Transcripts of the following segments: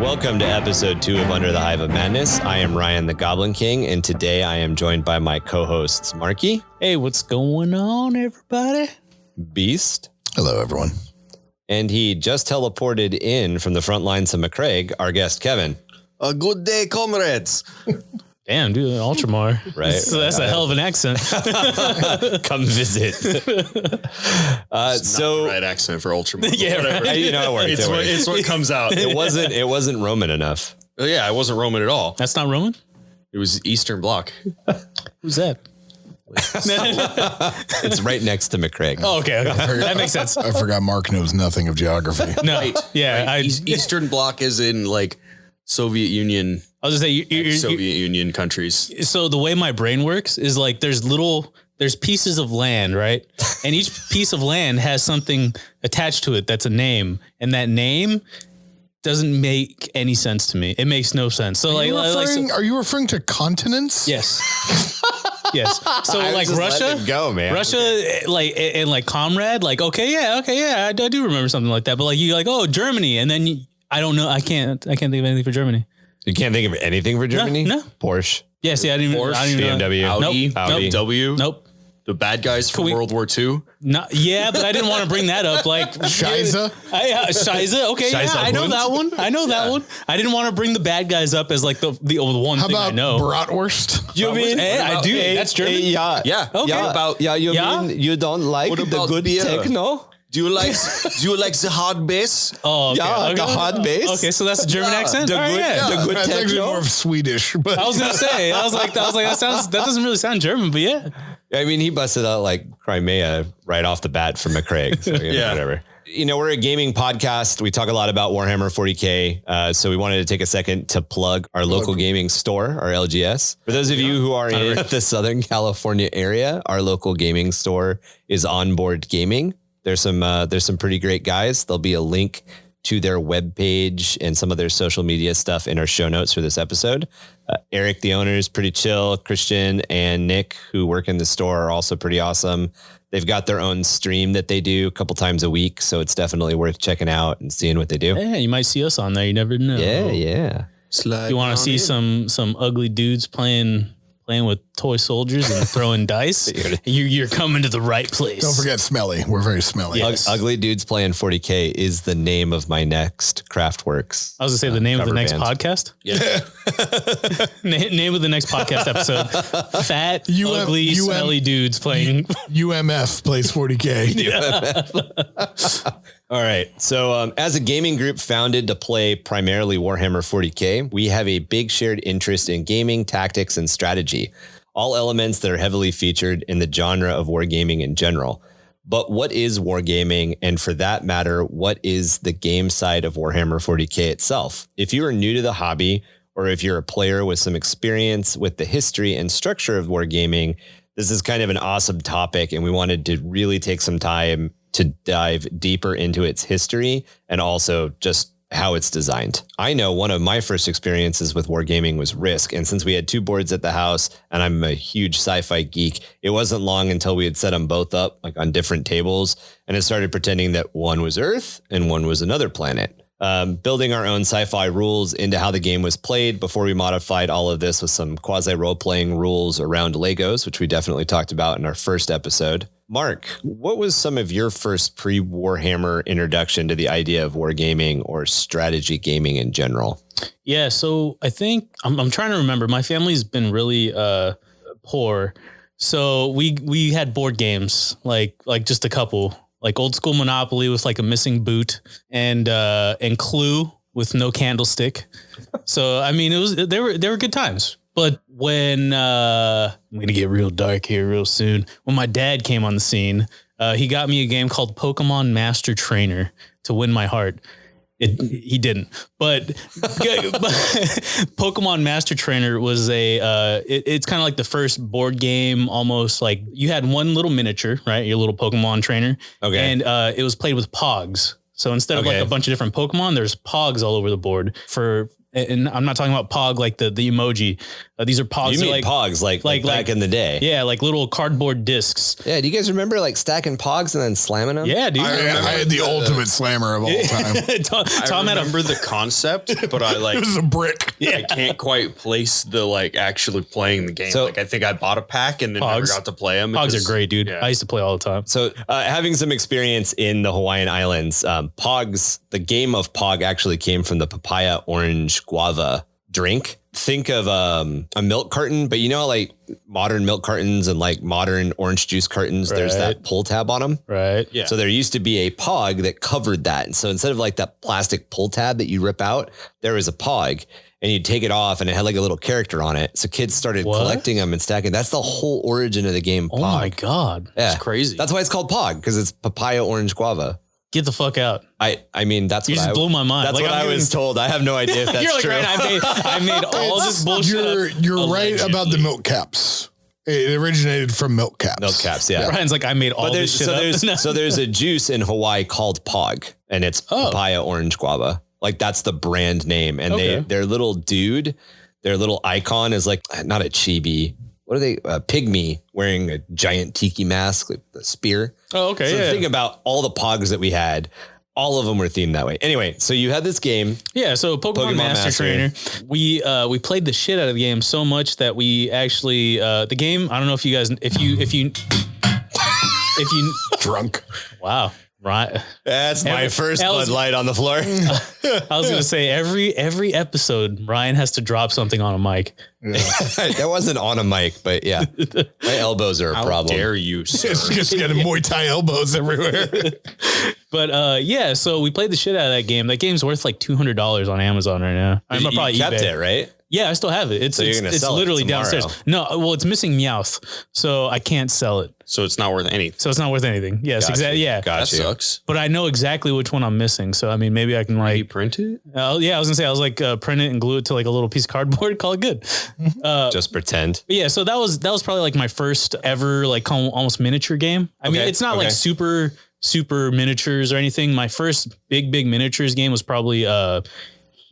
Welcome to episode 2 of Under the Hive of Madness. I am Ryan the Goblin King, and today I am joined by my co-hosts, Marky. Hey, what's going on, everybody? Beast. Hello, everyone. And he just teleported in from the front lines of McCraig, our guest, Kevin. A good day, comrades. Damn, dude, Ultramar. Right. That's a hell of an accent. Come visit. Not the right accent for Ultramar. Yeah, right. It worked. It's what comes out. It wasn't Roman enough. Oh, yeah, I wasn't Roman at all. That's not Roman? It was Eastern Bloc. Who's that? It's right next to McCraig. Oh, okay. That makes sense. I forgot Mark knows nothing of geography. No. Right. Yeah. Right. Eastern Bloc is in like Soviet Union. I was going to say, Soviet Union countries. So the way my brain works is like there's pieces of land, right? And each piece of land has something attached to it that's a name. And that name doesn't make any sense to me. It makes no sense. So Are you referring to continents? Yes. Yes. So I was like just Russia, letting it go, man. Russia, like, and like Comrade, like, okay. Yeah. I do remember something like that. But like, you like, oh, Germany. And then I don't know. I can't think of anything for Germany. You can't think of anything for Germany? No. Porsche. Yes. Yeah. I didn't even BMW. Audi. Audi. W. Nope. The bad guys from World War II. No, yeah, but I didn't want to bring that up. Like Scheiße. Scheiße. Okay, Scheiße yeah, I know Hund. that one. I didn't want to bring the bad guys up as like the one How thing I about know. Bratwurst? You mean? I do. That's German. Yeah. Yeah. Okay. Yeah. Mean you don't like What the about good beer? techno? Do you like the hard bass? Oh, okay. Yeah, okay. the hard bass. Okay, so that's a German accent. The All right, good- yeah. the good That's actually techno? more of Swedish. But I was gonna say. I was like, that doesn't really sound German, but yeah. I mean, he busted out like Crimea right off the bat from McCraig. So, Yeah. whatever. You know, we're a gaming podcast. We talk a lot about Warhammer 40k. So we wanted to take a second to plug our local gaming store, our LGS. For those of you who are in the Southern California area, our local gaming store is Onboard Gaming. There's some pretty great guys. There'll be a link to their webpage and some of their social media stuff in our show notes for this episode. Eric, the owner, is pretty chill. Christian and Nick, who work in the store, are also pretty awesome. They've got their own stream that they do a couple times a week. So it's definitely worth checking out and seeing what they do. Yeah, you might see us on there. You never know. Yeah. You want to see some ugly dudes playing with toy soldiers and throwing dice? You're coming to the right place. don't forget Smelly. We're very smelly. Yes. Ugly Dudes Playing 40K is the name of my next Craftworks. I was gonna say the name of the cover next band. podcast. Yeah. Name of the next podcast episode: Fat, ugly, smelly dudes playing. UMF plays 40K. All right. So as a gaming group founded to play primarily Warhammer 40K, we have a big shared interest in gaming, tactics, and strategy, all elements that are heavily featured in the genre of wargaming in general. But what is wargaming? And for that matter, what is the game side of Warhammer 40K itself? If you are new to the hobby, or if you're a player with some experience with the history and structure of wargaming, this is kind of an awesome topic, and we wanted to really take some time to dive deeper into its history and also just how it's designed. I know one of my first experiences with wargaming was Risk. And since we had 2 boards at the house and I'm a huge sci-fi geek, it wasn't long until we had set them both up like on different tables and it started pretending that one was Earth and one was another planet. Building our own sci-fi rules into how the game was played before we modified all of this with some quasi role-playing rules around Legos, which we definitely talked about in our first episode. Mark, what was some of your first pre-Warhammer introduction to the idea of wargaming or strategy gaming in general? Yeah, so I think I'm trying to remember. My family's been really poor, so we had board games like just a couple. Like old school Monopoly with like a missing boot and Clue with no candlestick. So, I mean, they were good times. But when I'm going to get real dark here real soon. When my dad came on the scene, he got me a game called Pokemon Master Trainer to win my heart. He didn't, but Pokemon Master Trainer was it's kind of like the first board game, almost like you had one little miniature, right? Your little Pokemon trainer. Okay. And it was played with Pogs. So instead of like a bunch of different Pokemon, there's Pogs all over the board for and I'm not talking about Pog like the emoji. These are Pogs. You mean like Pogs, like back in the day. Yeah, like little cardboard discs. Yeah, do you guys remember like stacking Pogs and then slamming them? Yeah, dude. I had the ultimate slammer of all time. Tom I had remember the concept, but I It was a brick. I can't quite place the like actually playing the game. So- like I think I bought a pack and then never Pogs. got to play them. Pogs are great, dude. I used to play all the time. So having some experience in the Hawaiian Islands, Pogs, the game of Pog actually came from the papaya orange guava drink. Think of a milk carton, but you know, like modern milk cartons and like modern orange juice cartons, there's that pull tab on them. Right. Yeah. So there used to be a Pog that covered that. And so instead of like that plastic pull tab that you rip out, there was a Pog. And you'd take it off and it had like a little character on it. So kids started collecting them and stacking. That's the whole origin of the game. Pog. Oh my God. Yeah. It's crazy. That's why it's called Pog, because it's papaya orange guava. Get the fuck out. I mean, that's You what just blew my mind. That's Like, what I'm I was told. I have no idea if that's You're like, true. right, I made all this bullshit. You're right Allegedly. about the milk caps. It originated from milk caps. Milk caps, yeah. Ryan's like, I made all But this shit up. so there's a juice in Hawaii called Pog, and it's papaya orange guava. Like that's the brand name, and their little dude, their little icon is like not a chibi. What are they? A pygmy wearing a giant tiki mask, like the spear. Oh, okay. So Yeah. think about all the Pogs that we had. All of them were themed that way. Anyway, so you had this game. Yeah, so Pokemon Master Trainer. We played the shit out of the game so much that we actually the game. I don't know if you guys if you Drunk. wow. Right. That's my first Bud Light on the floor. I was gonna say every episode Ryan has to drop something on a mic. That wasn't on a mic, but yeah, my elbows are a How problem. dare you, sir? It's just getting Muay Thai elbows everywhere. But yeah, so we played the shit out of that game. That game's worth like $200 on Amazon right now. I'm You probably kept eBay. it, right? Yeah, I still have it. It's you're gonna it's sell it literally tomorrow. downstairs. No, well, it's missing Meowth, so I can't sell it. So it's not worth anything. So it's not worth anything. Yes, Gotcha. exactly. Yeah, Got That you. sucks. but I know exactly which one I'm missing. So I mean, maybe I can You like, print it? yeah, I was gonna say I was like print it and glue it to like a little piece of cardboard. Call it good. Just pretend. But yeah, so that was probably like my first ever like almost miniature game. I mean, Okay, it's not like okay. super miniatures or anything. My first big miniatures game was probably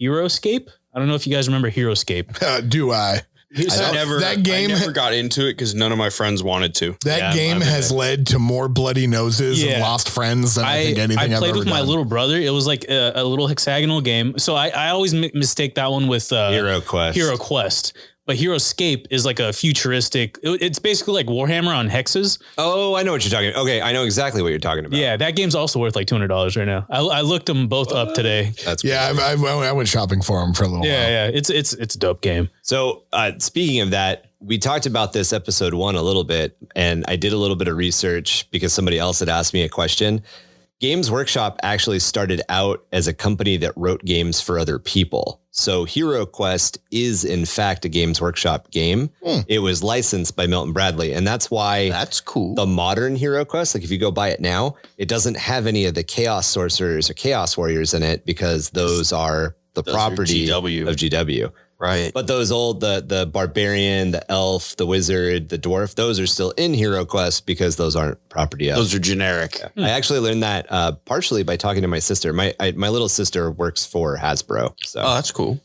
Heroescape. I don't know if you guys remember Heroescape. Do I? I never got into it because none of my friends wanted to. That game has led to more bloody noses and Yeah. lost friends than I think anything I've played ever with my done. little brother. It was like a little hexagonal game. So I always mistake that one with Hero Quest. Hero Quest. But Heroescape is like a futuristic. It's basically like Warhammer on hexes. Oh, I know what you're talking about. Okay, I know exactly what you're talking about. Yeah, that game's also worth like $200 right now. I looked them both up today. That's Yeah, I went shopping for them for a little while. Yeah, it's a dope game. So speaking of that, we talked about this episode 1 a little bit, and I did a little bit of research because somebody else had asked me a question. Games Workshop actually started out as a company that wrote games for other people. So Hero Quest is in fact a Games Workshop game. It was licensed by Milton Bradley. And that's why That's cool. the modern Hero Quest, like if you go buy it now, it doesn't have any of the Chaos Sorcerers or Chaos Warriors in it because those are the property GW. of GW. Right. But those old, the barbarian, the elf, the wizard, the dwarf, those are still in Hero Quest because those aren't property of. Those are generic. I actually learned that partially by talking to my sister. My little sister works for Hasbro. So, Oh, that's cool.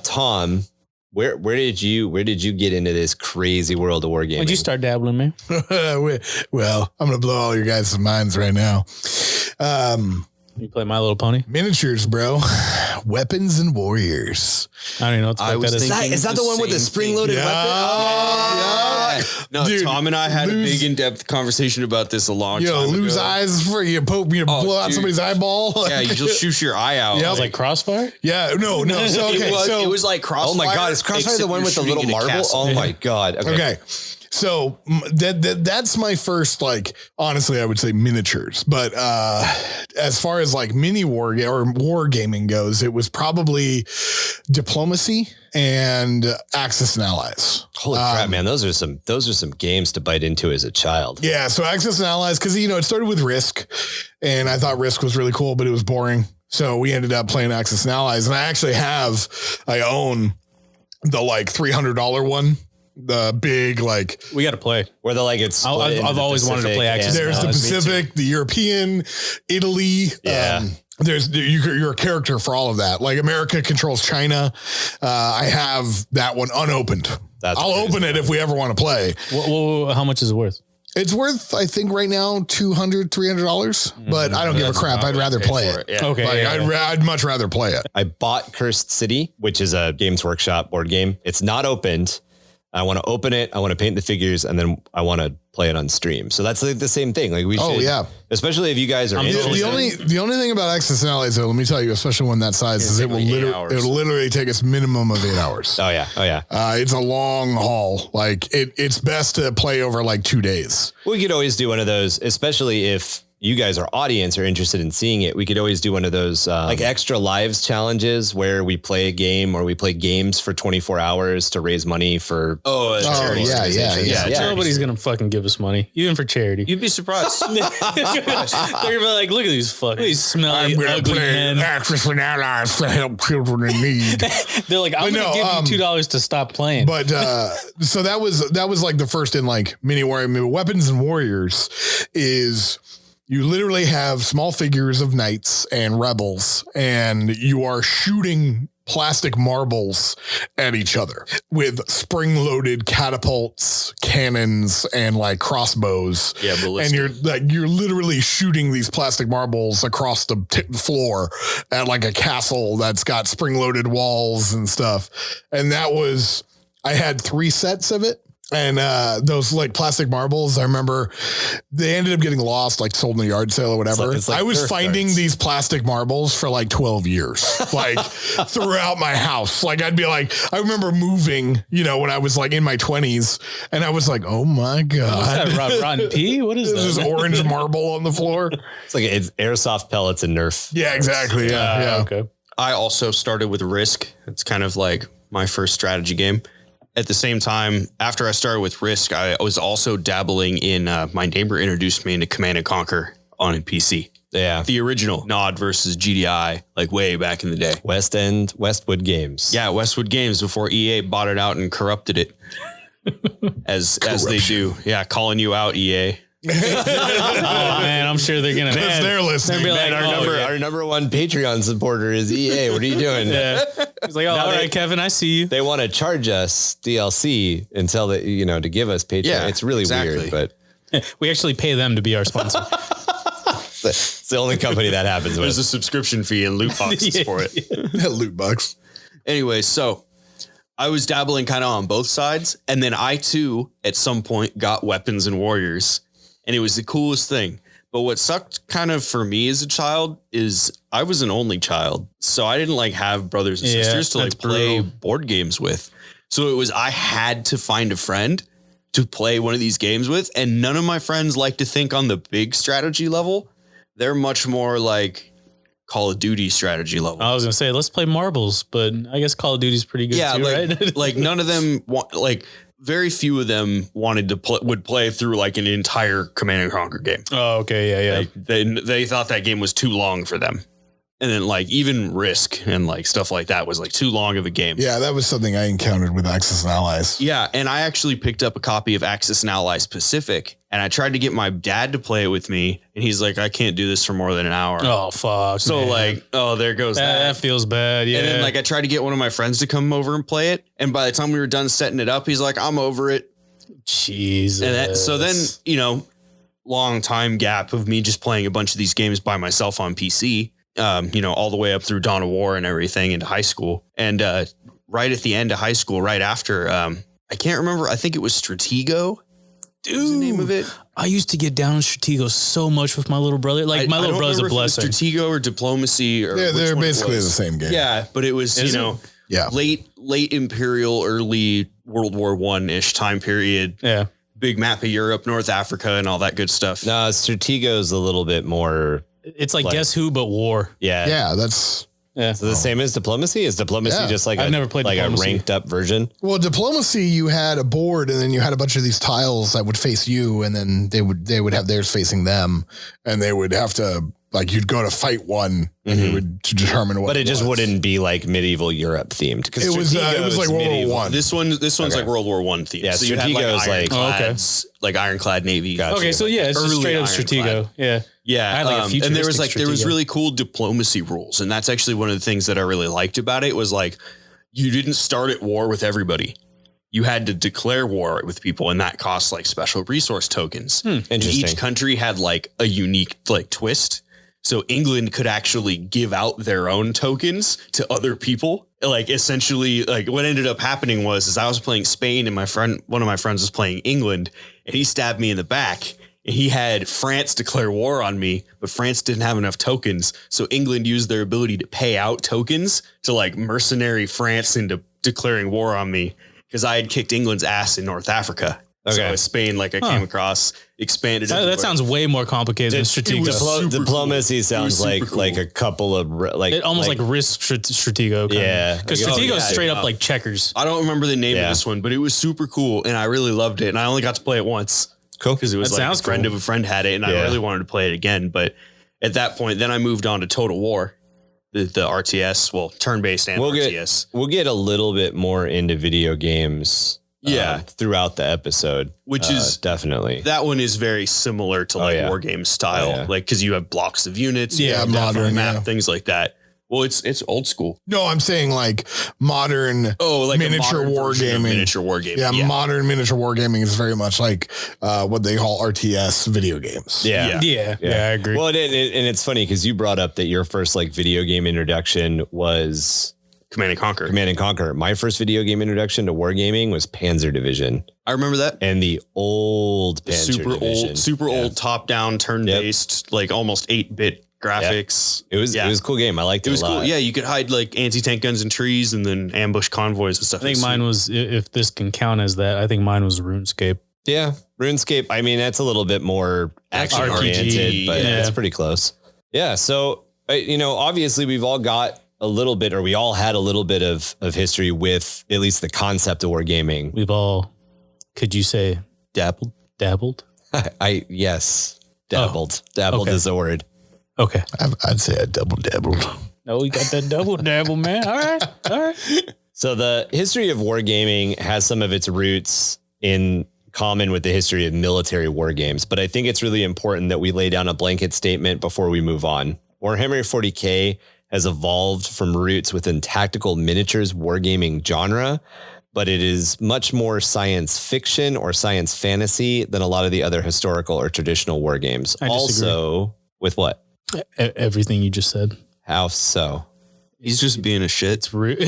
Tom, where did you get into this crazy world of wargaming? When'd you start dabbling, man? Well, I'm going to blow all your guys' minds right now. You play My Little Pony? Miniatures, bro. Weapons and warriors. I don't even know what the I fuck was that is. thinking- Is that the one with the Same spring-loaded thing. weapon? No, Dude, Tom and I had a lose- big in-depth conversation about this a long You know, time lose ago. eyes for you poke, you blow out dude. somebody's eyeball. Yeah, you'll shoot your eye out. Yep. It was like Crossfire? Yeah, no. So, okay, it was like Crossfire. Oh my God, is Crossfire except the one you're with the shooting little at a marble? castle. Oh my God. okay. So that's my first, like, honestly, I would say miniatures. But as far as like mini war gaming goes, it was probably Diplomacy and Axis and Allies. Holy crap, man. Those are some games to bite into as a child. Yeah. So Axis and Allies, because, you know, it started with Risk, and I thought Risk was really cool, but it was boring. So we ended up playing Axis and Allies. And I own the like $300 one. The big, like, We got to play. Where they're like, it's split I've into the always wanted to Pacific play Axis and- there's the Allies, me too. Pacific, the European, Italy. Yeah. you're a character for all of that. Like America controls China. I have that one unopened. I'll open it if we ever want to play. How much is it worth? It's worth, I think right now, $200-$300, but I don't give a crap. I'd rather play it. Yeah. Okay. I'd much rather play it. I bought Cursed City, which is a Games Workshop board game. It's not opened. I want to open it. I want to paint the figures, and then I want to play it on stream. So that's like the same thing. Like we should, especially if you guys are interested. The only thing about Access and Allies, though, let me tell you, especially when that size is, it will literally take us minimum of 8 hours. Oh yeah. It's a long haul. Like it's best to play over like 2 days. We could always do one of those, especially if you guys, our audience, are interested in seeing it. We could always do one of those like extra lives challenges where we play a game or we play games for 24 hours to raise money for charity. Yeah. Nobody's gonna fucking give us money, even for charity. You'd be surprised. They're gonna be like, look at these smelly, ugly men. Access and Allies to help children in need. They're like, I'm gonna give you $2 to stop playing. But so that was like the first in like mini warrior weapons and warriors is. You literally have small figures of knights and rebels, and you are shooting plastic marbles at each other with spring-loaded catapults, cannons, and like crossbows. Yeah, ballistic. And you're literally shooting these plastic marbles across the floor at like a castle that's got spring-loaded walls and stuff. And I had 3 sets of it. And those like plastic marbles, I remember they ended up getting lost, like sold in a yard sale or whatever. It's like I was finding these plastic marbles for like 12 years, like throughout my house. Like I'd be like, I remember moving, when I was like in my 20s, and I was like, oh my God. What's that, rotten pea? What is This that? is orange marble on the floor. it's airsoft pellets and Nerf. Yeah, exactly. Yeah. Okay. I also started with Risk. It's kind of like my first strategy game. At the same time, after I started with Risk, I was also dabbling in, my neighbor introduced me into Command & Conquer on a PC. Yeah. The original Nod versus GDI, like way back in the day. Westwood Games. Yeah, Westwood Games before EA bought it out and corrupted it. as they do. Yeah, calling you out, EA. Oh man, I'm sure they're gonna. Because they're listening. They're like, Our number one Patreon supporter is EA. What are you doing? Yeah. He's like, all right, Kevin, I see you. They want to charge us DLC until to give us Patreon. Yeah, it's really weird, but we actually pay them to be our sponsor. it's the only company that happens with. There's a subscription fee and loot boxes for it. Loot box. Anyway, so I was dabbling kind of on both sides. And then I too, at some point, got Weapons and Warriors. And it was the coolest thing. But what sucked kind of for me as a child is I was an only child. So I didn't like have brothers and sisters to like play board games with. So I had to find a friend to play one of these games with. And none of my friends like to think on the big strategy level. They're much more like Call of Duty strategy level. I was going to say, let's play marbles, but I guess Call of Duty's pretty good too, right? Like none of them want, like very few of them wanted to would play through like an entire Command & Conquer game. Oh, okay. Yeah. Like, they thought that game was too long for them. And then like even Risk and like stuff like that was like too long of a game. Yeah, that was something I encountered with Axis and Allies. Yeah. And I actually picked up a copy of Axis and Allies Pacific and I tried to get my dad to play it with me. And he's like, I can't do this for more than an hour. Oh, fuck. So man. like, oh, there goes that. That feels bad. Yeah. And then like I tried to get one of my friends to come over and play it. And by the time we were done setting it up, he's like, I'm over it. Jesus. And so then, long time gap of me just playing a bunch of these games by myself on PC. All the way up through Dawn of War and everything into high school. And right at the end of high school, right after, I can't remember. I think it was Stratego. Dude, the name of it. I used to get down on Stratego so much with my little brother. Like my little brother's a blessing. Stratego or Diplomacy or they're basically the same game. Yeah, but it was late Imperial, early World War I-ish time period. Yeah, big map of Europe, North Africa, and all that good stuff. No, Stratego is a little bit more. It's like Guess Who, but war. Yeah. That's so the same as Diplomacy. Is Diplomacy just like I've never played like Diplomacy. a ranked up version? Well, Diplomacy, you had a board and then you had a bunch of these tiles that would face you and then they would have theirs facing them and they would have to Like you'd go to fight one and it would determine what. But it just wouldn't be like medieval Europe themed because it was like World War One. This one's like World War One themed. Yeah, so you had Stratego like is ironclads, like ironclad navy. Gotcha. Okay, so yeah, it's just Early straight up ironclad. Stratego. Yeah. Yeah, I had like a and there was futuristic Stratego. really cool diplomacy rules, and that's actually one of the things that I really liked about it was like you didn't start at war with everybody. You had to declare war with people, and that cost like special resource tokens. And Interesting. each country had like a unique like twist. So England could actually give out their own tokens to other people. Like essentially, like what ended up happening was I was playing Spain, and one of my friends was playing England, and he stabbed me in the back. And he had France declare war on me, but France didn't have enough tokens. So England used their ability to pay out tokens to like mercenary France into declaring war on me. Because I had kicked England's ass in North Africa. Okay. So Spain, like I came across, expanded. That sounds way more complicated than Stratego. Diplomacy sounds like a couple of like It almost like risk Stratego. Yeah. Because Like, Stratego is yeah, straight yeah. up like checkers. I don't remember the name Yeah. of this one, but it was super cool, and I really loved it. And I only got to play it once. Cool. Because it was That like sounds a friend cool. of a friend had it, and I Yeah. really wanted to play it again. But at that point, then I moved on to Total War, the RTS, well, turn-based and RTS. We'll get a little bit more into video games. Yeah. Throughout the episode, Which is definitely that one is very similar to like yeah. war game style, Oh, yeah. like because you have blocks of units, Yeah, you have modern, map, yeah. things like that. Well, it's old school. No, I'm saying like modern. Like miniature a modern version of wargaming. miniature wargaming. Yeah, modern miniature wargaming is very much like what they call RTS video games. yeah. Yeah, I agree. Well, and it's funny because you brought up that your first like video game introduction was Command and Conquer. Command and Conquer. My first video game introduction to wargaming was Panzer Division I remember that. and the old Panzer Division. Super old top down turn based, like almost 8-bit graphics. It was a cool game. I liked it. It was a lot. cool. Yeah, you could hide like anti-tank guns in trees and then ambush convoys and stuff. I think mine was, if this can count as that, I think mine was RuneScape. Yeah. RuneScape. I mean, that's a little bit more action RPG, oriented, but yeah. it's pretty close. Yeah. So, obviously we've all got a little bit, or we all had a little bit of history with at least the concept of wargaming. We've all, could you say dabbled? Yes. Dabbled. Dabbled okay. is the word. Okay. I'd say I dabbled. No, we got that double dabble, man. All right. So the history of wargaming has some of its roots in common with the history of military war games, but I think it's really important that we lay down a blanket statement before we move on. Warhammer 40k has evolved from roots within tactical miniatures wargaming genre, but it is much more science fiction or science fantasy than a lot of the other historical or traditional war games. I disagree. Also, with what? Everything you just said. How so? he's just being a shit. It's rude.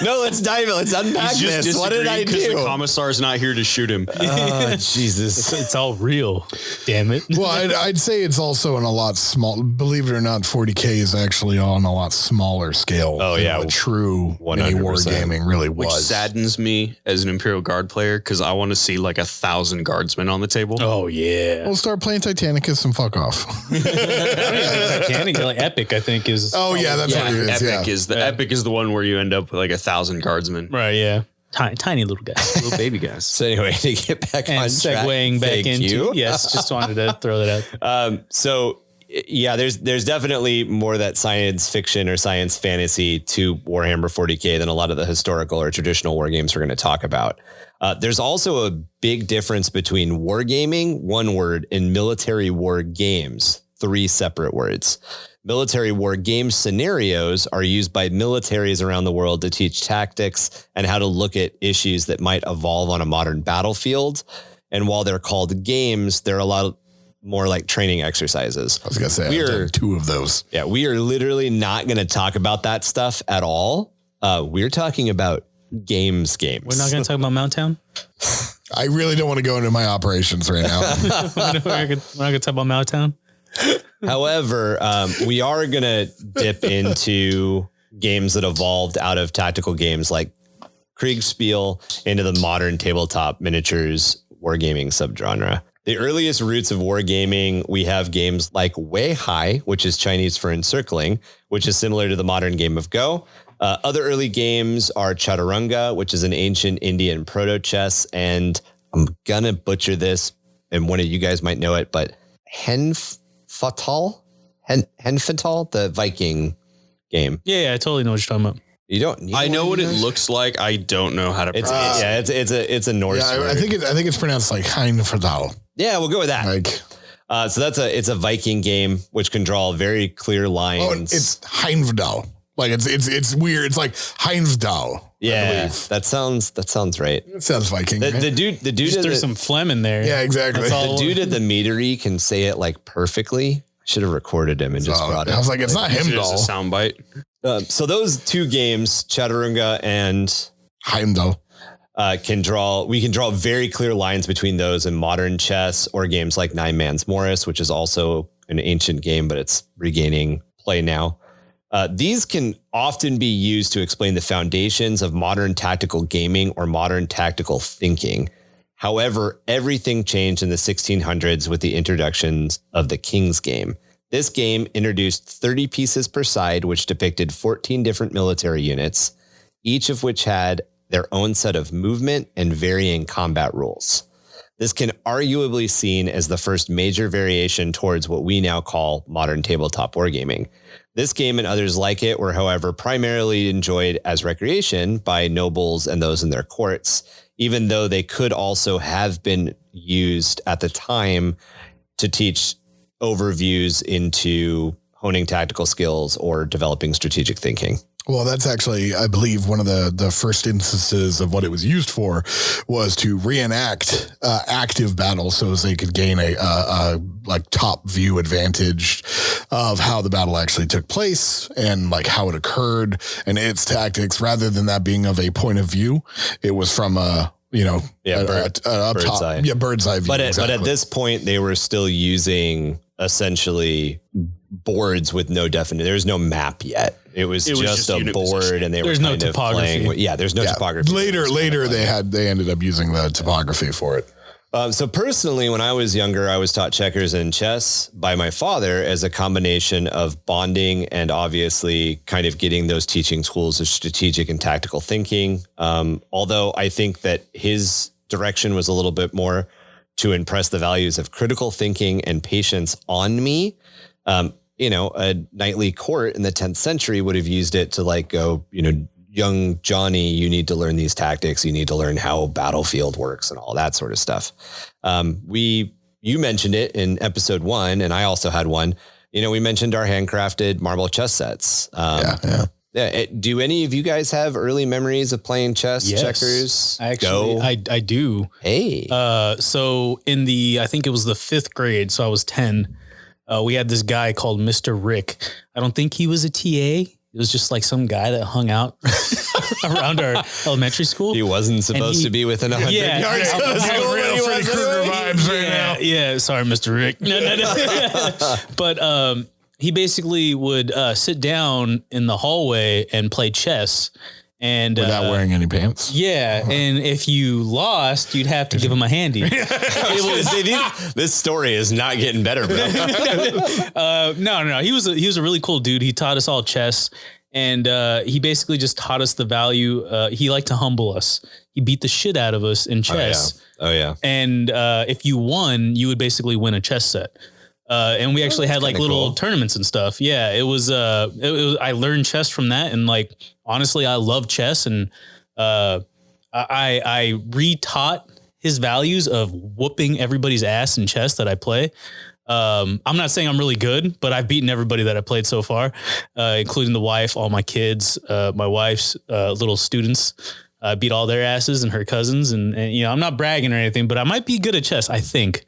No, let's dive in. Let's unpack He's just this. What did I because the do? commissar's not here to shoot him. Oh, Jesus. It's all real. Damn it. Well, I'd say it's also on a lot small. Believe it or not, 40k is actually on a lot smaller scale. Oh, than yeah. what true mini 100%. wargaming really Which was. saddens me as an Imperial Guard player because I want to see like 1,000 guardsmen on the table. Oh yeah. We'll start playing Titanicus and fuck off. Titanic, like Epic, I think is. Oh yeah, that's what it is. Epic Yeah. is the Epic is the one where you end up with like 1,000 guardsmen, Right. Yeah. Tiny little guys. little baby guys. So anyway, to get back And on track. segueing back Thank into you. yes, just wanted to throw that out. So yeah, there's definitely more that science fiction or science fantasy to Warhammer 40k than a lot of the historical or traditional war games we're going to talk about. There's also a big difference between wargaming, one word, and military war games, 3 separate words. Military war game scenarios are used by militaries around the world to teach tactics and how to look at issues that might evolve on a modern battlefield. And while they're called games, they're a lot more like training exercises. I was gonna say I've done 2 of those. Yeah, we are literally not going to talk about that stuff at all. We're talking about games. We're not going to talk about Mount Town. I really don't want to go into my operations right now. We're not going to talk about Mount Town. However, we are going to dip into games that evolved out of tactical games like Kriegspiel into the modern tabletop miniatures wargaming subgenre. The earliest roots of wargaming, we have games like Weihai, which is Chinese for encircling, which is similar to the modern game of Go. Other early games are Chaturanga, which is an ancient Indian proto chess. And I'm going to butcher this, and one of you guys might know it, but Henfatal, the Viking game. Yeah, I totally know what you're talking about. You don't. I know what it looks like. I don't know how to pronounce it. It's a Norse. Yeah, word. I think it's pronounced like Heinferdal. Yeah, we'll go with that. Like, so it's a Viking game which can draw very clear lines. oh, it's Heinferdal. Like it's weird. It's like Heinferdal. Yeah, that sounds right. It sounds Viking. The right? dude Just threw some phlegm in there. Yeah, exactly. That's all. The dude at the meadery can say it like perfectly. Should have recorded him and just brought it. I was like, it's not him, It's a doll. soundbite. So those two games, Chaturanga and Heimdall. we can draw very clear lines between those in modern chess or games like Nine Man's Morris, which is also an ancient game, but it's regaining play now. These can often be used to explain the foundations of modern tactical gaming or modern tactical thinking. However, everything changed in the 1600s with the introductions of the King's Game. This game introduced 30 pieces per side, which depicted 14 different military units, each of which had their own set of movement and varying combat rules. This can arguably seen as the first major variation towards what we now call modern tabletop wargaming. This game and others like it were, however, primarily enjoyed as recreation by nobles and those in their courts, even though they could also have been used at the time to teach overviews into honing tactical skills or developing strategic thinking. Well, that's actually, I believe, one of the first instances of what it was used for was to reenact active battles so as they could gain a like top view advantage of how the battle actually took place and like how it occurred and its tactics, rather than that being of a point of view. It was from up bird's top. eye. Yeah, bird's eye view. But exactly. at this point, they were still using essentially boards with no definition. There's no map yet. It was just a unit board, position. and they There's were no kind of topography. playing with, there's no topography. Later they ended up using the topography for it. So personally, when I was younger, I was taught checkers and chess by my father as a combination of bonding and obviously kind of getting those teaching tools of strategic and tactical thinking. Although I think that his direction was a little bit more to impress the values of critical thinking and patience on me. A knightly court in the 10th century would have used it to like go, young Johnny, you need to learn these tactics. You need to learn how battlefield works and all that sort of stuff. You mentioned it in episode 1, and I also had one. We mentioned our handcrafted marble chess sets. Do any of you guys have early memories of playing chess, checkers? Actually, I do. Hey. So I think it was the 5th grade. So I was 10. We had this guy called Mr. Rick. I don't think he was a TA. It was just like some guy that hung out around our elementary school. He wasn't supposed to be within 100 yards of the school. Real Freddy Krueger vibes right now. Yeah. Sorry, Mr. Rick. No. But he basically would sit down in the hallway and play chess. And without wearing any pants. Yeah. And if you lost, you'd have to give him a handy. This story is not getting better, bro. No. He was a really cool dude. He taught us all chess, and he basically just taught us the value. He liked to humble us. He beat the shit out of us in chess. Oh yeah. And if you won, you would basically win a chess set. And we actually had like little tournaments and stuff. Yeah, it was. I learned chess from that, and like honestly, I love chess, and I retaught his values of whooping everybody's ass in chess that I play. I'm not saying I'm really good, but I've beaten everybody that I played so far, including the wife, all my kids, my wife's little students. I beat all their asses and her cousins, and I'm not bragging or anything, but I might be good at chess. I think.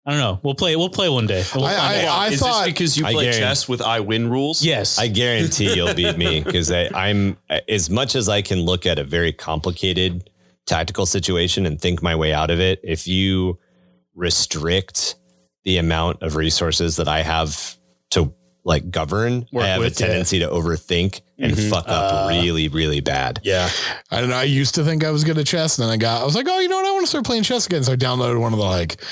I don't know. We'll play one day. I Is thought this because you play chess with I win rules? Yes. I guarantee you'll beat me because I'm as much as I can look at a very complicated tactical situation and think my way out of it. If you restrict the amount of resources that I have to like govern, I have a tendency to overthink and fuck up really, really bad. Yeah. I don't know. I used to think I was good at chess, and then I was like, oh, you know what? I want to start playing chess again. So I downloaded one of the like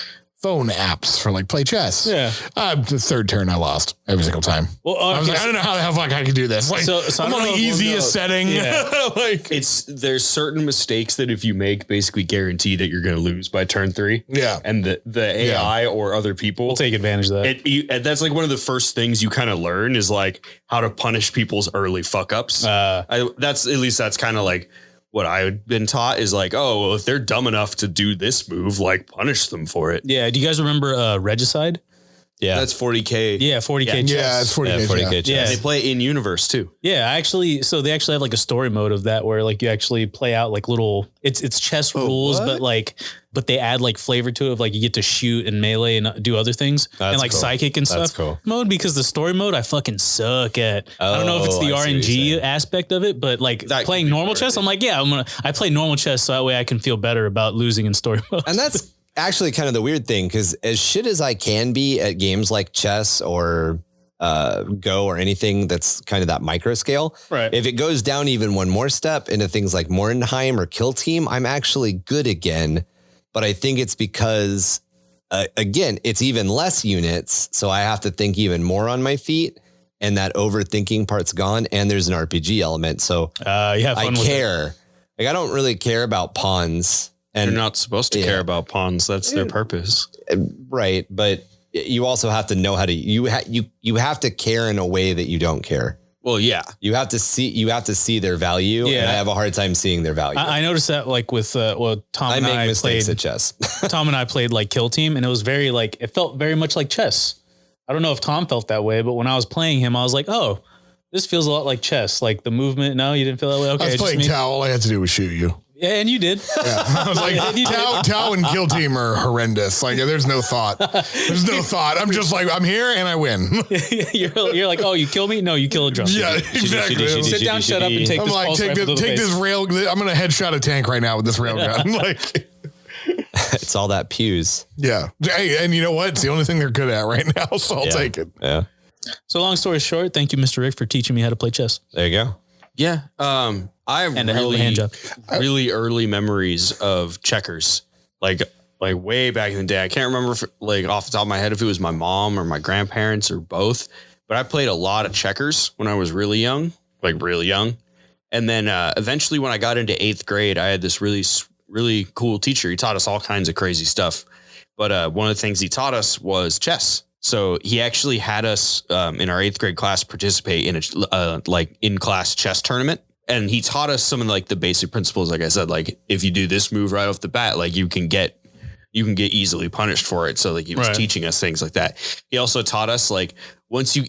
phone apps for like play chess. Yeah. The third turn I lost every single time. Well, I was like, I don't know how the hell I could do this. Like, So I'm on the easiest setting. Yeah. Like, There's certain mistakes that if you make, basically guarantee that you're going to lose by turn 3. yeah. And the AI or other people We'll take advantage of that. and that's like one of the first things you kind of learn is like how to punish people's early fuck ups. That's kind of like what I've been taught is like, oh, well, if they're dumb enough to do this move, like punish them for it. Yeah. Do you guys remember Regicide? Yeah. That's 40K. Yeah, 40K. Yeah, it's 40K. 40K Yeah. chess. Yeah. They play in universe too. Yeah, so they actually have like a story mode of that where like you actually play out like little it's chess rules, but they add like flavor to it of like you get to shoot and melee and do other things and like cool. psychic and That's stuff cool. mode, because the story mode I fucking suck at. I don't know if it's the I see what you're RNG aspect of it, but like That playing could be normal part of chess, it. I'm like, yeah, I play normal chess so that way I can feel better about losing in story mode. And that's actually kind of the weird thing, because as shit as I can be at games like chess or Go or anything that's kind of that micro scale, Right. if it goes down even one more step into things like Mordenheim or Kill Team, I'm actually good again. But I think it's because, again, it's even less units. So I have to think even more on my feet. And that overthinking part's gone. And there's an RPG element. So You have fun I with care. Like, I don't really care about pawns. And And you're not supposed to care about pawns. That's their purpose. right. But you also have to know how to, you have to care in a way that you don't care. Well, yeah. You have to see their value. Yeah. And I have a hard time seeing their value. I noticed that like with Tom I and make I mistakes played at chess. Tom and I played like Kill Team, and it was very like, it felt very much like chess. I don't know if Tom felt that way, but when I was playing him, I was like, oh, this feels a lot like chess. Like the movement. No, you didn't feel that way. Okay. I was it's just playing me. Tau. All I had to do was shoot you. Yeah, and you did. Yeah. I was like, Tau and Kill Team are horrendous. Like, there's no thought. There's no thought. I'm just like, I'm here and I win. you're like, oh, you kill me? No, you kill a drum. Yeah, exactly. Sit down, shut up, and take I'm this like, pulse take rifle to the face. this rail. I'm going to headshot a tank right now with this railgun. Like, It's all that pews. yeah. Hey, and you know what? It's the only thing they're good at right now. So I'll take it. Yeah. So long story short, thank you, Mr. Rick, for teaching me how to play chess. There you go. Yeah. I have And a hell of a hand job. really early memories of checkers. Like way back in the day. I can't remember if, like off the top of my head if it was my mom or my grandparents or both, but I played a lot of checkers when I was really young, like really young. And then eventually when I got into 8th grade, I had this really cool teacher. He taught us all kinds of crazy stuff. But one of the things he taught us was chess. So he actually had us in our 8th grade class participate in a like in-class chess tournament. And he taught us some of like the basic principles. Like I said, like if you do this move right off the bat, like you can get easily punished for it. So like he was teaching us things like that. He also taught us like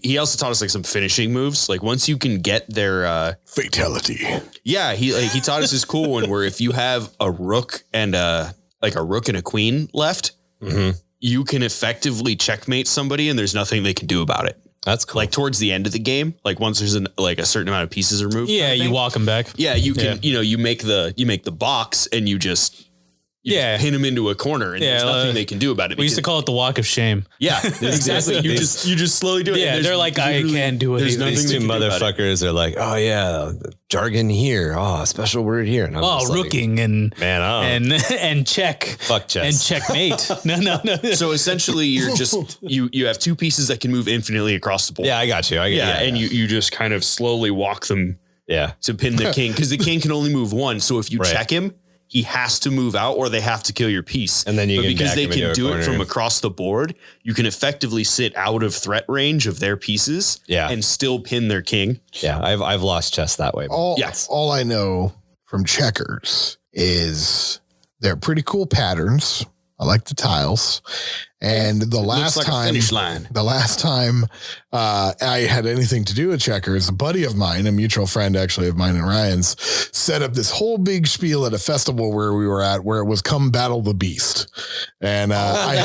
he also taught us like some finishing moves. Like once you can get their Fatality. yeah, he taught us this cool one where if you have a rook and a queen left, you can effectively checkmate somebody and there's nothing they can do about it. That's cool. Like towards the end of the game, like once there's a certain amount of pieces removed. Yeah, you walk them back. Yeah, you can, you make the box and you just pin them into a corner and there's nothing they can do about it. We used to call it the walk of shame. Yeah, exactly. You just slowly do it. Yeah, they're like, I can't do it. There's nothing These they two can do about it. motherfuckers are like, oh yeah, jargon here. Oh, special word here. And I'm just like, rooking and man, and check. fuck chess. And checkmate. No. So essentially, you're just you have two pieces that can move infinitely across the board. Yeah, I got you. And you just kind of slowly walk them to pin the king because the king can only move one. So if you check him, he has to move out or they have to kill your piece. And then because they can do corner. it from across the board, you can effectively sit out of threat range of their pieces and still pin their king. Yeah, I've lost chess that way. All I know from checkers is they're pretty cool patterns. I like the tiles. And the last time I had anything to do with checkers, a buddy of mine, a mutual friend actually of mine and Ryan's, set up this whole big spiel at a festival where we were at, where it was "Come Battle the Beast." And I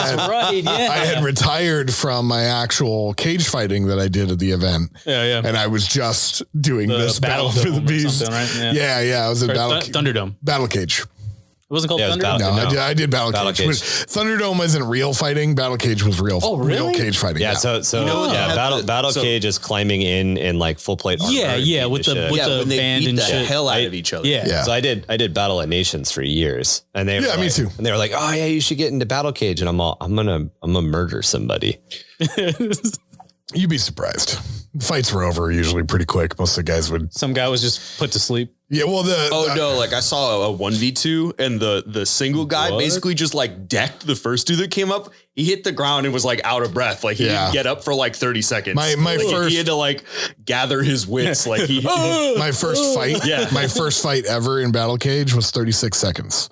had retired from my actual cage fighting that I did at the event. Yeah. And I was just doing this Battle for the Beast. Right? Yeah. I was in Thunderdome. Battle Cage. wasn't called Yeah, it was Thunderdome? Battle- No, I did Battle Battle Cage. Cage. Thunderdome isn't real fighting. Battle Cage was real. Oh, really? Real cage fighting. Yeah, so You know what? yeah, Yeah, Battle Cage is climbing in like full plate armor. Yeah, and yeah, beating with the shit. with Yeah, the when they band beat and the shit. hell out of each other. Yeah. Yeah. So I did Battle of Nations for years, and they were Yeah, me like- too. And they were like, "Oh yeah, you should get into Battle Cage," and I'm gonna murder somebody. You'd be surprised. Fights were over usually pretty quick. Most of the guys would. Some guy was just put to sleep. Yeah, well, Oh no! Like I saw a 1v2, and the single guy What? basically just like decked the first dude that came up. He hit the ground and was like out of breath. Like he Yeah. didn't get up for like 30 seconds. My Like, first- he had to like gather his wits. Like he. my first fight. Yeah. My first fight ever in Battle Cage was 36 seconds.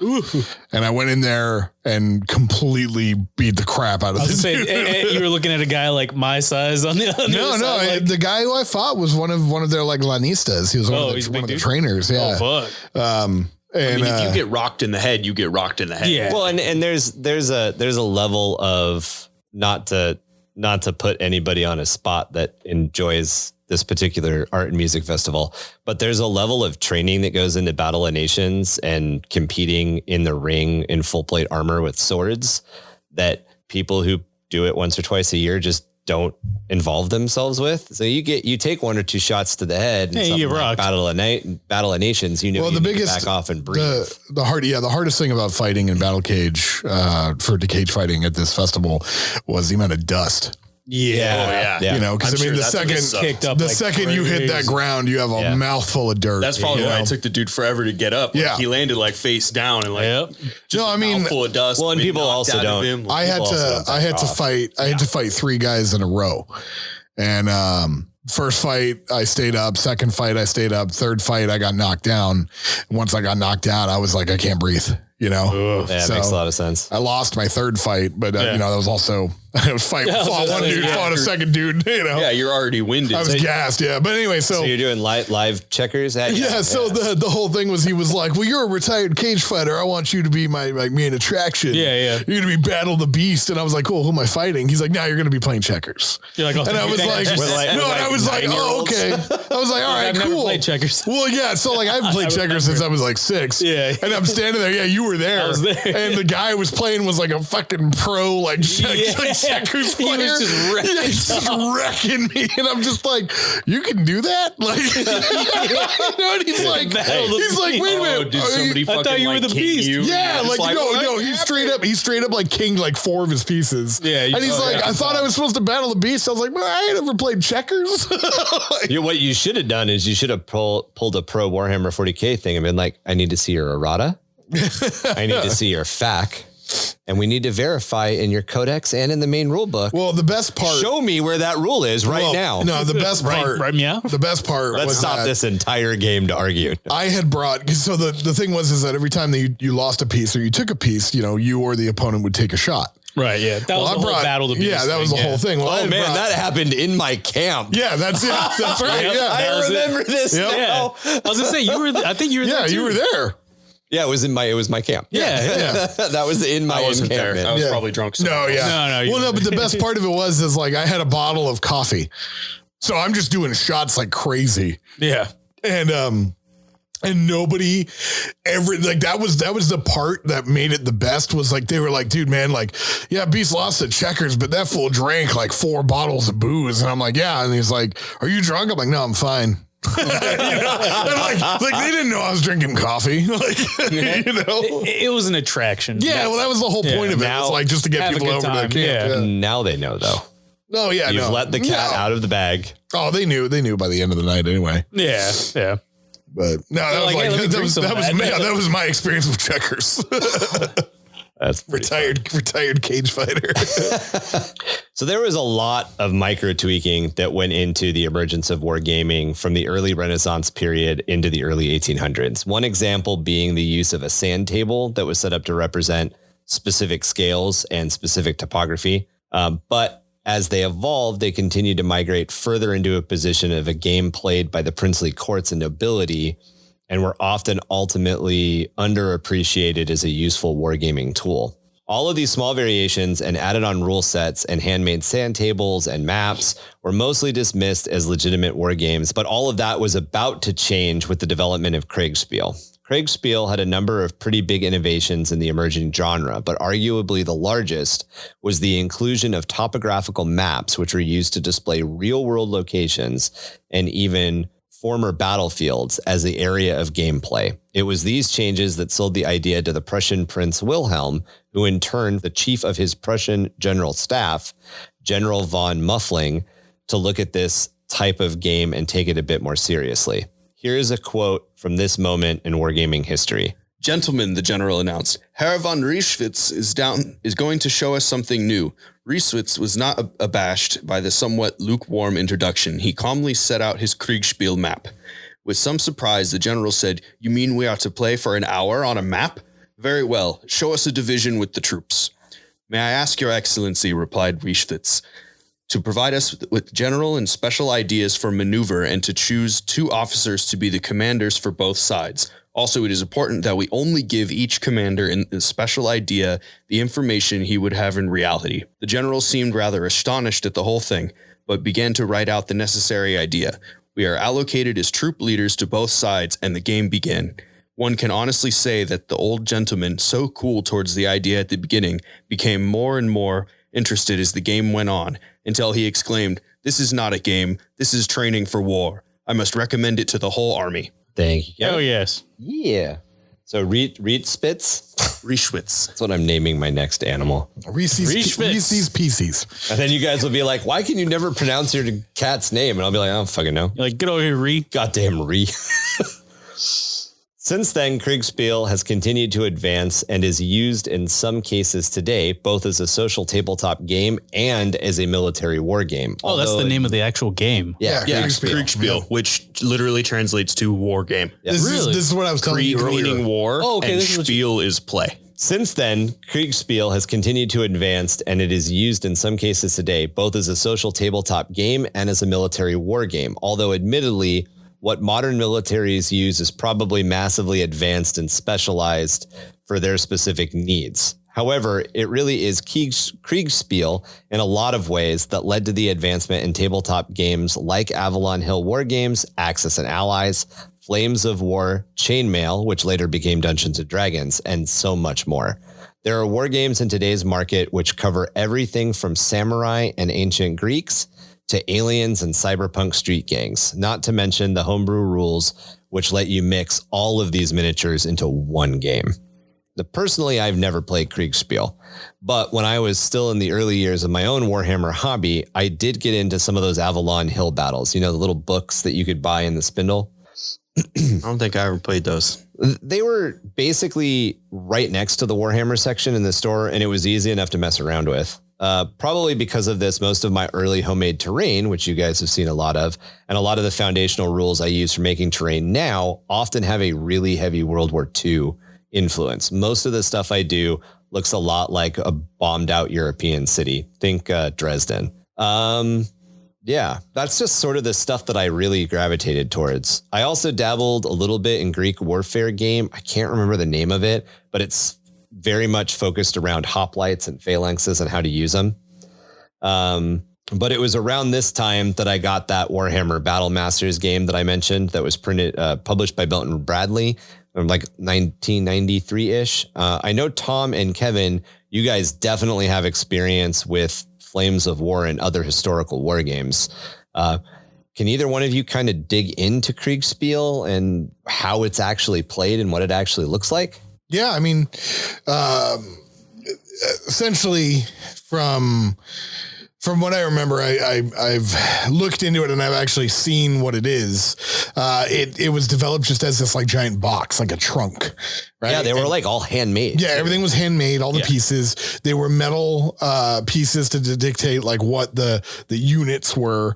And I went in there and completely beat the crap out of I was this saying, dude. you were looking at a guy like my size on the other No, side. Like, the guy who I fought was one of their like Lanistas. He was Oh, one he's a of big the dude? trainers. Yeah. oh, fuck. I And mean, if you get rocked in the head, you get rocked in the head. Yeah. Well, and there's a level of not to put anybody on a spot that enjoys this particular art and music festival, but there's a level of training that goes into Battle of Nations and competing in the ring in full plate armor with swords that people who do it once or twice a year just don't involve themselves with. So you take one or two shots to the head. And Yeah, you something get like rocked. Battle of Nations. You know, Well, you the need to biggest- back off and breathe. the hardest thing about fighting in Battle Cage for the cage fighting at this festival was the amount of dust. Yeah. Yeah. You know, because I'm I mean, sure the that's what second sucked. Kicked up the like second you hit that crazy. ground, you have a Yeah. mouthful of dirt. That's probably you why know? it took the dude forever to get up. Like, Yeah. he landed like face down and like Yep. No, I mean, full of dust. Well, and wind people knocked also out of don't- him. I had also to don't I had back to off. fight I had to fight 3 guys in a row. And first fight I stayed up, second fight I stayed up, third fight I got knocked down. And once I got knocked down, I was like, I can't breathe, you know. Yeah, it So, makes a lot of sense. I lost my third fight, but Yeah. you know, that was also I was fought one dude, yeah. fought a second dude, you know. yeah, you're already winded. I was gassed, yeah. But anyway, So you're doing live checkers? yeah, so the whole thing was he was like, well, you're a retired cage fighter. I want you to be my main attraction. Yeah, yeah. You're going to be Battle the Beast. And I was like, cool, who am I fighting? He's like, now you're going to be playing checkers. You're like, oh, And I was like, With I was like, oh, okay. I was like, all right, I've never cool. played checkers. Well, yeah. So like I've played checkers since I was like 6. Yeah. And I'm standing there. Yeah, you were there. I was there. And the guy who was playing was like a fucking pro, like checkers He player. was just wrecking Yeah, he's just wrecking me. And I'm just like, you can do that? Like, you know, and he's like, Battle the he's like, wait a Oh, minute. did Are you- somebody I fucking thought you were like the king beast. you? yeah, Just like, what no, he straight up like kinged like 4 of his pieces. Yeah, and he's like, I thought I was supposed to battle the beast. I was like, well, I ain't ever played checkers. What you should have done is you should have pulled a pro Warhammer 40k thing and been like, I need to see your errata. I need to see your FAQ. And we need to verify in your codex and in the main rule book. Well, the best part. Show me where that rule is right now. No, the best part. Right, meow. The best part Let's was stop that this entire game to argue. I had brought, so the thing was that every time that you lost a piece or you took a piece, you know, you or the opponent would take a shot. Right, yeah. That was the whole battle to be. Yeah, that was the whole thing. Well, I Oh had man, brought- that happened in my camp. Yeah, that's it. That's right. Yep. Yeah. I remember this Yep. now. Yeah. I was gonna say you were. I think you were. Yeah, there too. you were there. Yeah, it was my camp. Yeah, yeah. That was in my I wasn't there. encampment. I was Yeah. probably drunk. No, yeah. No, you Well, no, weren't. but the best part of it was like I had a bottle of coffee. So I'm just doing shots like crazy. Yeah. And nobody ever like that was the part that made it the best was like they were like, dude, man, like, yeah, Beast lost at checkers, but that fool drank like 4 bottles of booze. And I'm like, yeah. And he's like, are you drunk? I'm like, no, I'm fine. You know? And like they didn't know I was drinking coffee. Like, you know. It was an attraction. Yeah, well, that was the whole point of it. Now- was like just to get have a people good over to time, the camp. yeah. Now they know though. Oh yeah, You've no. let the cat No. out of the bag. Oh, they knew by the end of the night anyway. Yeah. Yeah. But no, that was like, hey, let me that drink was some of that. that was my experience with checkers. That's pretty retired cage fighter. So there was a lot of micro tweaking that went into the emergence of wargaming from the early Renaissance period into the early 1800s. One example being the use of a sand table that was set up to represent specific scales and specific topography. But as they evolved, they continued to migrate further into a position of a game played by the princely courts and nobility, and were often ultimately underappreciated as a useful wargaming tool. All of these small variations and added on rule sets and handmade sand tables and maps were mostly dismissed as legitimate war games, but all of that was about to change with the development of Kriegspiel. Kriegspiel had a number of pretty big innovations in the emerging genre, but arguably the largest was the inclusion of topographical maps, which were used to display real-world locations and even former battlefields as the area of gameplay. It was these changes that sold the idea to the Prussian Prince Wilhelm, who in turn, the chief of his Prussian general staff, General von Muffling, to look at this type of game and take it a bit more seriously. Here is a quote from this moment in wargaming history. Gentlemen, the general announced, Herr von Rieschwitz is going to show us something new. Rieschwitz was not abashed by the somewhat lukewarm introduction. He calmly set out his Kriegspiel map. With some surprise, the general said, "You mean we are to play for an hour on a map? Very well. Show us a division with the troops." "May I ask your excellency," replied Rieschwitz, "to provide us with general and special ideas for maneuver and to choose 2 officers to be the commanders for both sides. Also, it is important that we only give each commander in the special idea the information he would have in reality." The general seemed rather astonished at the whole thing, but began to write out the necessary idea. "We are allocated as troop leaders to both sides, and the game began." One can honestly say that the old gentleman, so cool towards the idea at the beginning, became more and more interested as the game went on, until he exclaimed, "This is not a game. This is training for war. I must recommend it to the whole army." Thank you. Oh, yes. Yeah. So Rieschwitz. Rieschwitz. That's what I'm naming my next animal. Reese's Pieces. And then you guys will be like, why can you never pronounce your cat's name? And I'll be like, I don't fucking know. You're like, get over here, Ree. Goddamn Ree. Since then, Kriegspiel has continued to advance and is used in some cases today, both as a social tabletop game and as a military war game. Oh, that's the name of the actual game. Yeah, Kriegspiel, which literally translates to war game. Yeah. This Really? is what I was telling you Krieg earlier. meaning war, Oh, okay, and this is what spiel is play. Since then, Kriegspiel has continued to advance and it is used in some cases today, both as a social tabletop game and as a military war game. Although admittedly, what modern militaries use is probably massively advanced and specialized for their specific needs. However, it really is Kriegspiel in a lot of ways that led to the advancement in tabletop games like Avalon Hill Wargames, Axis and Allies, Flames of War, Chainmail, which later became Dungeons & Dragons, and so much more. There are war games in today's market which cover everything from samurai and ancient Greeks to aliens and cyberpunk street gangs, not to mention the homebrew rules, which let you mix all of these miniatures into one game. Personally, I've never played Kriegspiel, but when I was still in the early years of my own Warhammer hobby, I did get into some of those Avalon Hill battles, you know, the little books that you could buy in the spindle. I don't think I ever played those. They were basically right next to the Warhammer section in the store, and it was easy enough to mess around with. Probably because of this, most of my early homemade terrain, which you guys have seen a lot of, and a lot of the foundational rules I use for making terrain now often have a really heavy World War II influence. Most of the stuff I do looks a lot like a bombed out European city. Think Dresden. Yeah, that's just sort of the stuff that I really gravitated towards. I also dabbled a little bit in Greek warfare game. I can't remember the name of it, but it's very much focused around hoplites and phalanxes and how to use them. But it was around this time that I got that Warhammer Battle Masters game that I mentioned that was published by Belton Bradley, like 1993-ish. I know Tom and Kevin, you guys definitely have experience with Flames of War and other historical war games. Can either one of you kind of dig into Kriegspiel and how it's actually played and what it actually looks like? Yeah, I mean, essentially from what I remember, I've looked into it and I've actually seen what it is. It was developed just as this like giant box, like a trunk, right? Yeah, they were like all handmade. Yeah, everything was handmade. All the pieces, they were metal pieces to dictate like what the units were.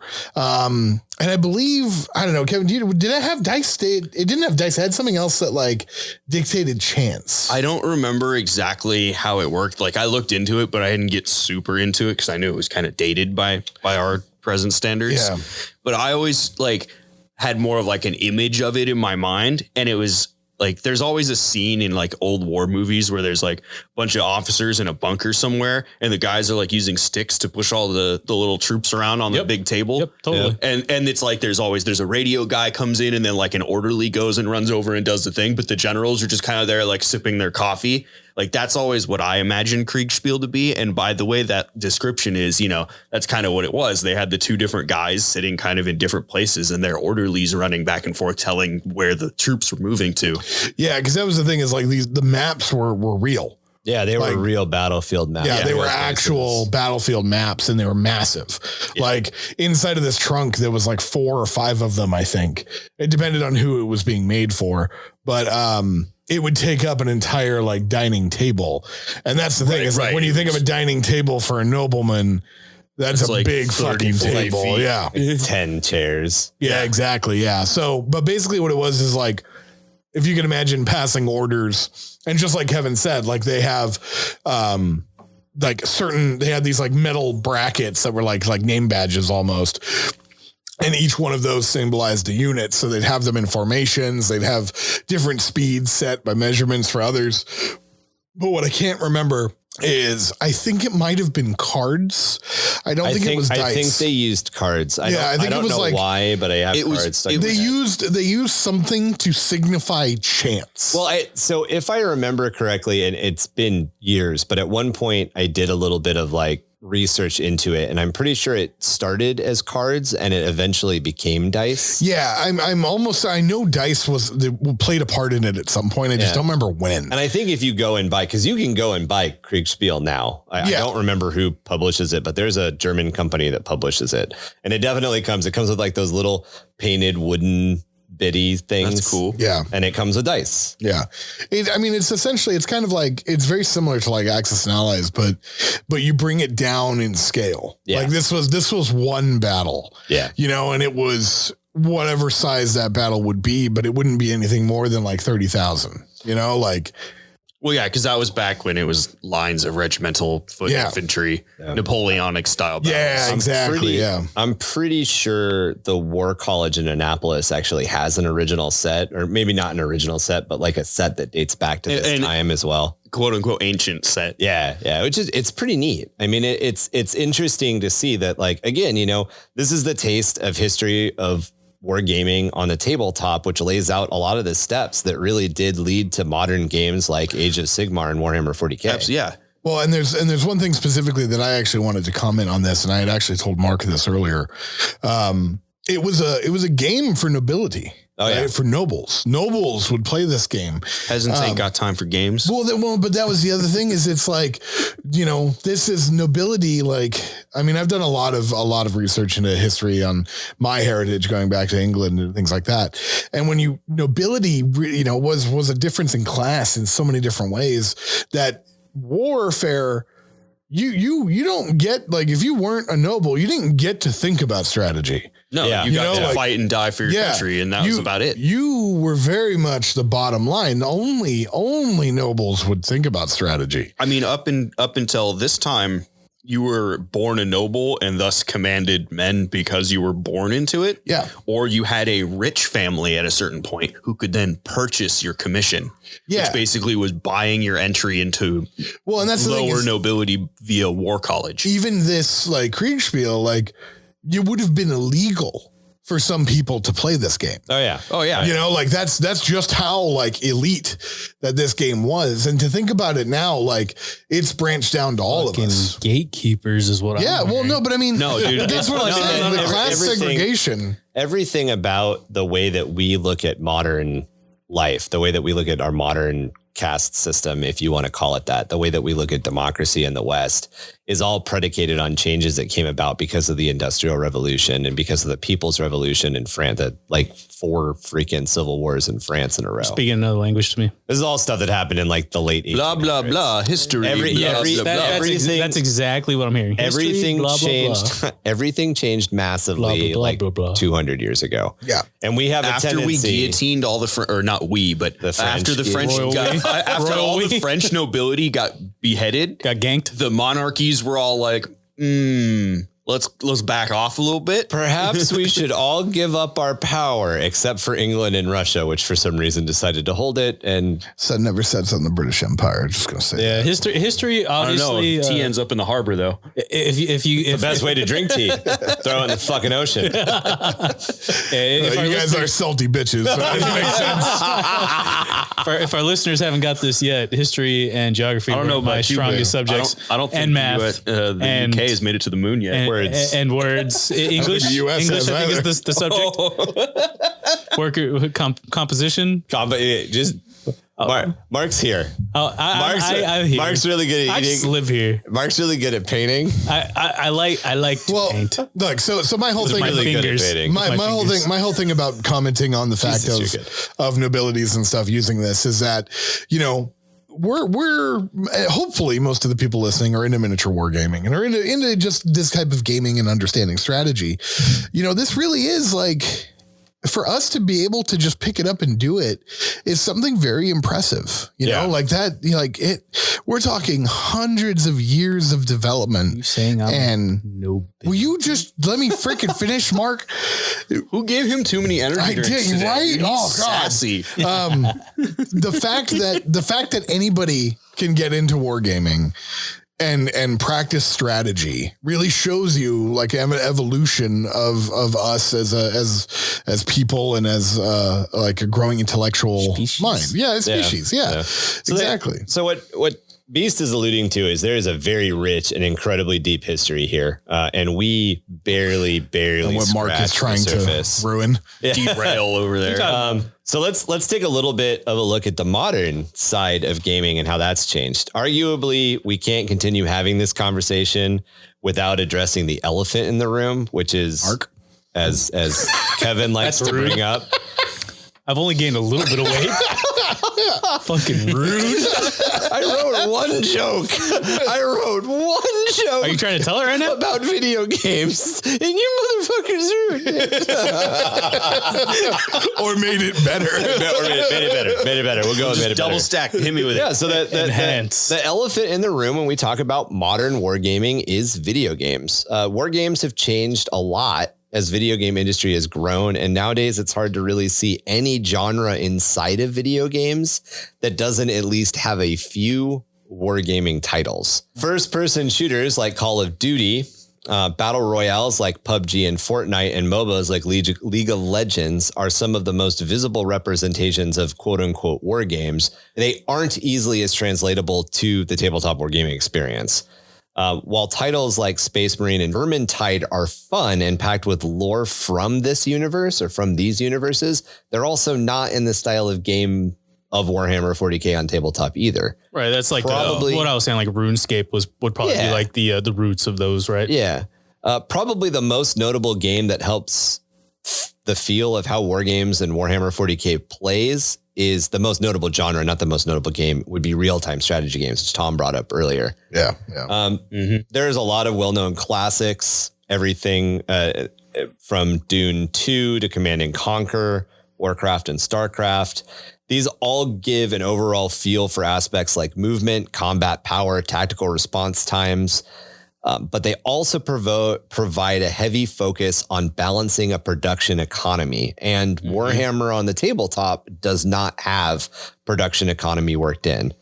And I believe, I don't know, Kevin, did it have dice? It didn't have dice. It had something else that like dictated chance. I don't remember exactly how it worked. Like I looked into it, but I didn't get super into it because I knew it was kind of dated by our present standards. Yeah. But I always like had more of like an image of it in my mind. And it was like there's always a scene in like old war movies where there's like a bunch of officers in a bunker somewhere and the guys are like using sticks to push all the little troops around on the big table. Yep, totally. And it's like there's a radio guy comes in and then like an orderly goes and runs over and does the thing, but the generals are just kind of there like sipping their coffee. Like that's always what I imagine Kriegspiel to be. And by the way that description is, you know, that's kind of what it was. They had the two different guys sitting kind of in different places and their orderlies running back and forth telling where the troops were moving to. Yeah, because that was the thing is like the maps were real. Yeah, they were real battlefield maps. Yeah, they were actual battlefield maps and they were massive. Yeah. Like inside of this trunk, there was like 4 or 5 of them, I think. It depended on who it was being made for. But it would take up an entire like dining table. And that's the thing is like when you think of a dining table for a nobleman, that's a like big fucking table. Feet. Yeah. 10 chairs. Yeah, exactly. Yeah. So, but basically what it was is like, if you can imagine passing orders and just like Kevin said, like they have, they had these like metal brackets that were like name badges almost. And each one of those symbolized a unit. So they'd have them in formations. They'd have different speeds set by measurements for others. But what I can't remember is I think it might have been cards. I think it was dice. I think they used cards. I don't know why, but I have cards. They used something to signify chance. Well, so if I remember correctly, and it's been years, but at one point I did a little bit of like research into it, and I'm pretty sure it started as cards and it eventually became dice. Yeah, I know dice played a part in it at some point. I just don't remember when. And I think if you go and buy, because you can go and buy Kriegspiel now. I don't remember who publishes it, but there's a German company that publishes it, and it definitely comes with like those little painted wooden bitty things. That's cool. Yeah. And it comes with dice. Yeah. It's essentially, it's kind of like, it's very similar to like Axis and Allies, but you bring it down in scale. Yeah. Like this was one battle. Yeah. You know, and it was whatever size that battle would be, but it wouldn't be anything more than like 30,000, you know, like. Well, yeah, because that was back when it was lines of regimental foot infantry, Napoleonic style battles. Yeah, exactly. I'm pretty sure the War College in Annapolis actually has an original set, or maybe not an original set, but like a set that dates back to this time as well. Quote unquote ancient set. Yeah. It's pretty neat. I mean, it's interesting to see that, like, again, you know, this is the taste of history of wargaming on the tabletop, which lays out a lot of the steps that really did lead to modern games like Age of Sigmar and Warhammer 40k. Absolutely, yeah. Well, and there's one thing specifically that I actually wanted to comment on this, and I had actually told Mark this earlier. It was a game for nobility. Oh, yeah. Right? For nobles. Nobles would play this game. Peasants ain't got time for games. Well, but that was the other thing is it's like, you know, this is nobility. Like, I mean, I've done a lot of research into history on my heritage going back to England and things like that. And when nobility, you know, was a difference in class in so many different ways that warfare, you don't get, like, if you weren't a noble, you didn't get to think about strategy. No, you got to fight and die for your country, and that was about it. You were very much the bottom line. Only nobles would think about strategy. I mean, up until this time, you were born a noble and thus commanded men because you were born into it. Yeah. Or you had a rich family at a certain point who could then purchase your commission. Yeah. Which basically was buying your entry into and that's lower nobility via war college. Even this like Kriegspiel, like, it would have been illegal for some people to play this game. Oh yeah. You know, like that's just how like elite that this game was. And to think about it now, like it's branched down to all of us. Gatekeepers is what I'm well, no, but I mean, no, dude, that's what I'm saying. The class segregation. Everything about the way that we look at modern life, the way that we look at our modern caste system, if you want to call it that, the way that we look at democracy in the West is all predicated on changes that came about because of the Industrial Revolution and because of the People's Revolution in France, like 4 freaking civil wars in France in a row. Speaking another language to me. This is all stuff that happened in like the late 1800s. Blah, blah, blah. History. Everything. That's exactly what I'm hearing. Everything changed. Everything changed massively 200 years ago. Yeah. And we have after we guillotined all the, or not we, but the French, after the French after all the French nobility got beheaded, got ganked, the monarchies were all like, let's back off a little bit. Perhaps we should all give up our power, except for England and Russia, which for some reason decided to hold it. And So never said on the British Empire. Just gonna say. Yeah, history. Obviously, I don't know. Tea ends up in the harbor, though. If the best way to drink tea, throw it in the fucking ocean. You guys are salty bitches. So it makes sense. if our listeners haven't got this yet, history and geography I don't know are my about you, strongest but subjects. I don't think and math. the and- UK has made it to the moon yet. and words. English. the US English, has I think, either. is the subject. Worker composition. Just Mark's here. I'm here. Mark's really good at I eating. just live here. Mark's really good at painting. I like to paint. Look, so my whole thing, my Really good at fingers. painting. my whole thing about commenting on the fact Jesus, of nobilities and stuff using this is that, you know, we're hopefully most of the people listening are into miniature wargaming and are into just this type of gaming and understanding strategy. You know, this really is like, for us to be able to just pick it up and do it is something very impressive, you know, like that, you know, like it, we're talking hundreds of years of development. You saying no, will you just let me freaking finish, Mark? Who gave him too many energy I drinks did, today? right? He's Oh, God. sassy. The fact that anybody can get into wargaming and practice strategy really shows you like an evolution of us as people and as like a growing intellectual mind. Yeah, species. Yeah. So exactly. So what Beast is alluding to is there is a very rich and incredibly deep history here, and we barely and what Mark is trying to ruin. Derail over there. So let's take a little bit of a look at the modern side of gaming and how that's changed. Arguably, we can't continue having this conversation without addressing the elephant in the room, which is Mark, as Kevin likes to bring up. I've only gained a little bit of weight. Fucking rude. I wrote one joke. Are you trying to tell her right now? About video games, and you motherfuckers ruined it. or made it better. Made it better. We'll go with made it Double better. stack. Hit me with Yeah, it. so the elephant in the room when we talk about modern wargaming is video games. War games have changed a lot as video game industry has grown, and nowadays it's hard to really see any genre inside of video games that doesn't at least have a few wargaming titles. First-person shooters like Call of Duty, battle royales like PUBG and Fortnite, and MOBAs like League of Legends are some of the most visible representations of quote-unquote war games. They aren't easily as translatable to the tabletop wargaming experience. While titles like Space Marine and Vermintide are fun and packed with lore from this universe or from these universes, they're also not in the style of game of Warhammer 40k on tabletop either. Right. That's like Probably- what I was saying. Like RuneScape would probably be like the roots of those, right? Yeah. Probably the most notable game that helps the feel of how war games and Warhammer 40k plays is the most notable genre, not the most notable game, would be real-time strategy games, which Tom brought up earlier. Yeah. There's a lot of well-known classics, everything from Dune 2 to Command and Conquer, Warcraft and Starcraft. These all give an overall feel for aspects like movement, combat power, tactical response times. But they also provide a heavy focus on balancing a production economy. And Warhammer on the tabletop does not have production economy worked in.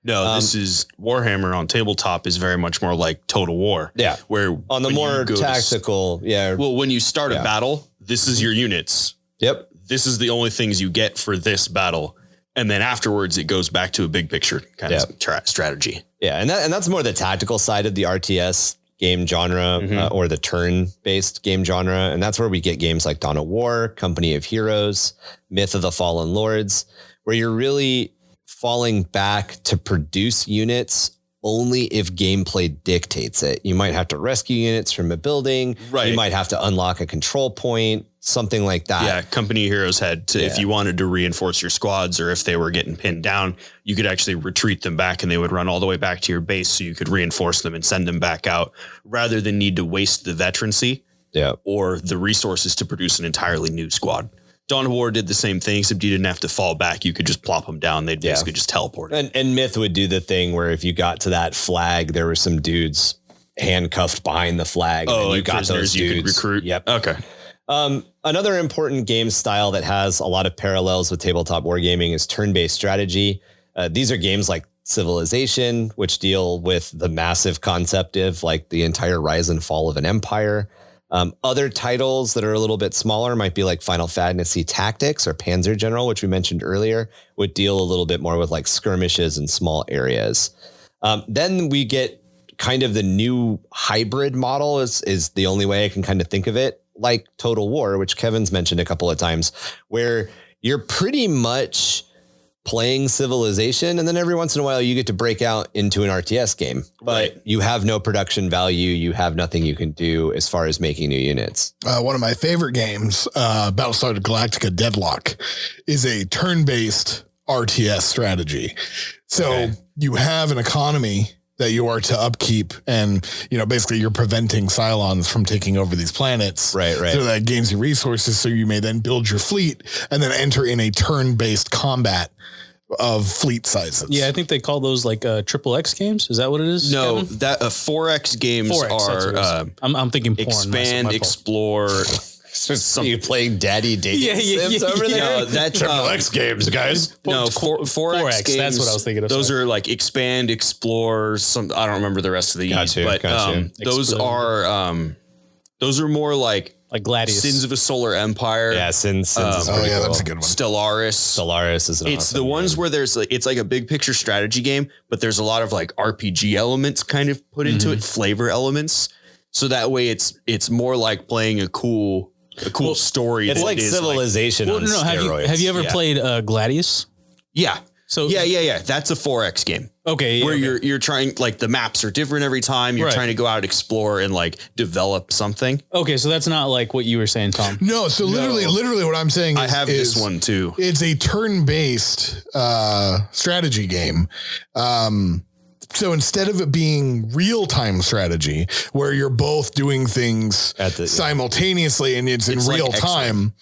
No, this is Warhammer on tabletop is very much more like Total War. Yeah. Where On the when more you go to tactical, well, when you start a battle, this is your units. Yep. This is the only things you get for this battle. And then afterwards, it goes back to a big picture kind of strategy. Yeah, and that's more the tactical side of the RTS game genre or the turn-based game genre. And that's where we get games like Dawn of War, Company of Heroes, Myth of the Fallen Lords, where you're really falling back to produce units only if gameplay dictates it. You might have to rescue units from a building. Right. You might have to unlock a control point, something like that. Yeah, Company of Heroes had to, if you wanted to reinforce your squads or if they were getting pinned down, you could actually retreat them back and they would run all the way back to your base so you could reinforce them and send them back out rather than need to waste the veterancy or the resources to produce an entirely new squad. Dawn of War did the same thing, except you didn't have to fall back. You could just plop them down. They'd basically just teleport. And Myth would do the thing where if you got to that flag, there were some dudes handcuffed behind the flag. And then you got those dudes. You could recruit. Yep. Okay. Another important game style that has a lot of parallels with tabletop wargaming is turn-based strategy. These are games like Civilization, which deal with the massive concept of like the entire rise and fall of an empire. Other titles that are a little bit smaller might be like Final Fantasy Tactics or Panzer General, which we mentioned earlier, would deal a little bit more with like skirmishes in small areas. Then we get kind of the new hybrid model is the only way I can kind of think of it, like Total War, which Kevin's mentioned a couple of times, where you're pretty much playing Civilization, and then every once in a while you get to break out into an RTS game, but you have no production value. You have nothing you can do as far as making new units. One of my favorite games, Battlestar Galactica Deadlock, is a turn-based RTS strategy. So you have an economy that you are to upkeep, and basically you're preventing Cylons from taking over these planets. Right. So that gains you resources, so you may then build your fleet and then enter in a turn-based combat of fleet sizes. Yeah, I think they call those like triple X games. Is that what it is? No, Kevin? that 4X games 4X, are. I'm thinking porn. Expand, explore. You playing daddy dating sims over there? No, that's triple X games, guys. No, 4X games. That's what I was thinking of. Those are like expand, explore. I don't remember the rest of the Gotcha, but those are more like Gladius. Sins of a Solar Empire. Yeah, Sins. That's a good one. Stellaris is. It's the ones where there's it's like a big picture strategy game, but there's a lot of like RPG elements kind of put into it, flavor elements. So that way it's more like playing a cool story. It's like Civilization on steroids. Have you ever played Gladius? Yeah. So yeah. That's a 4X game. Okay. Where you're trying, like the maps are different every time. You're trying to go out, explore, and like develop something. Okay, so that's not like what you were saying, Tom. No, so literally what I'm saying is I have this one too. It's a turn-based strategy game. So instead of it being real-time strategy, where you're both doing things simultaneously and it's in real time,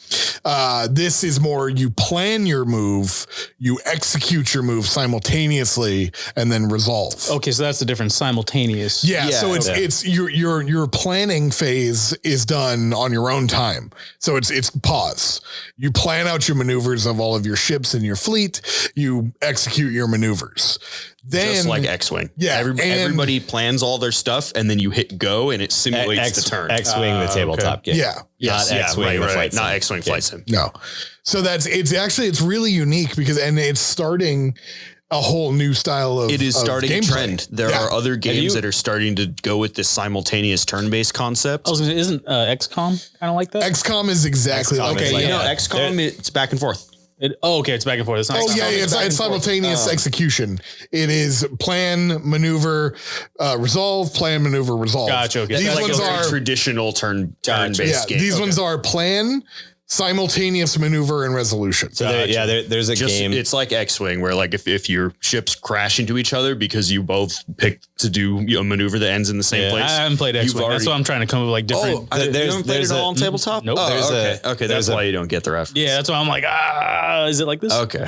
this is more you plan your move, you execute your move simultaneously, and then resolve. Okay, so that's the difference. Simultaneous. Yeah. So it's your planning phase is done on your own time. So it's pause. You plan out your maneuvers of all of your ships and your fleet. You execute your maneuvers. Then, just like X-Wing. Yeah. Everybody plans all their stuff and then you hit go and it simulates the turn. X-Wing, the tabletop game. Yeah. Not X-Wing, right. Not X-Wing flight sim. No. So it's really unique because it's starting a whole new style of it is starting a trend. There are other games that are starting to go with this simultaneous turn-based concept. I was gonna say, isn't XCOM kind of like that? XCOM is exactly like that. XCOM, it's back and forth. It's back and forth. It's not it's simultaneous execution. It is plan, maneuver, resolve, plan, maneuver, resolve. Gotcha. Okay. These ones are traditional turn-based games. These ones are plan, simultaneous maneuver, and resolution. So there's a game. It's like X-Wing, where like if your ships crash into each other because you both picked to do a maneuver that ends in the same place. I haven't played X-Wing. That's why I'm trying to come up with like different. You haven't played it all on tabletop? Nope. Okay, that's why you don't get the reference. Yeah, that's why I'm like, is it like this? Okay.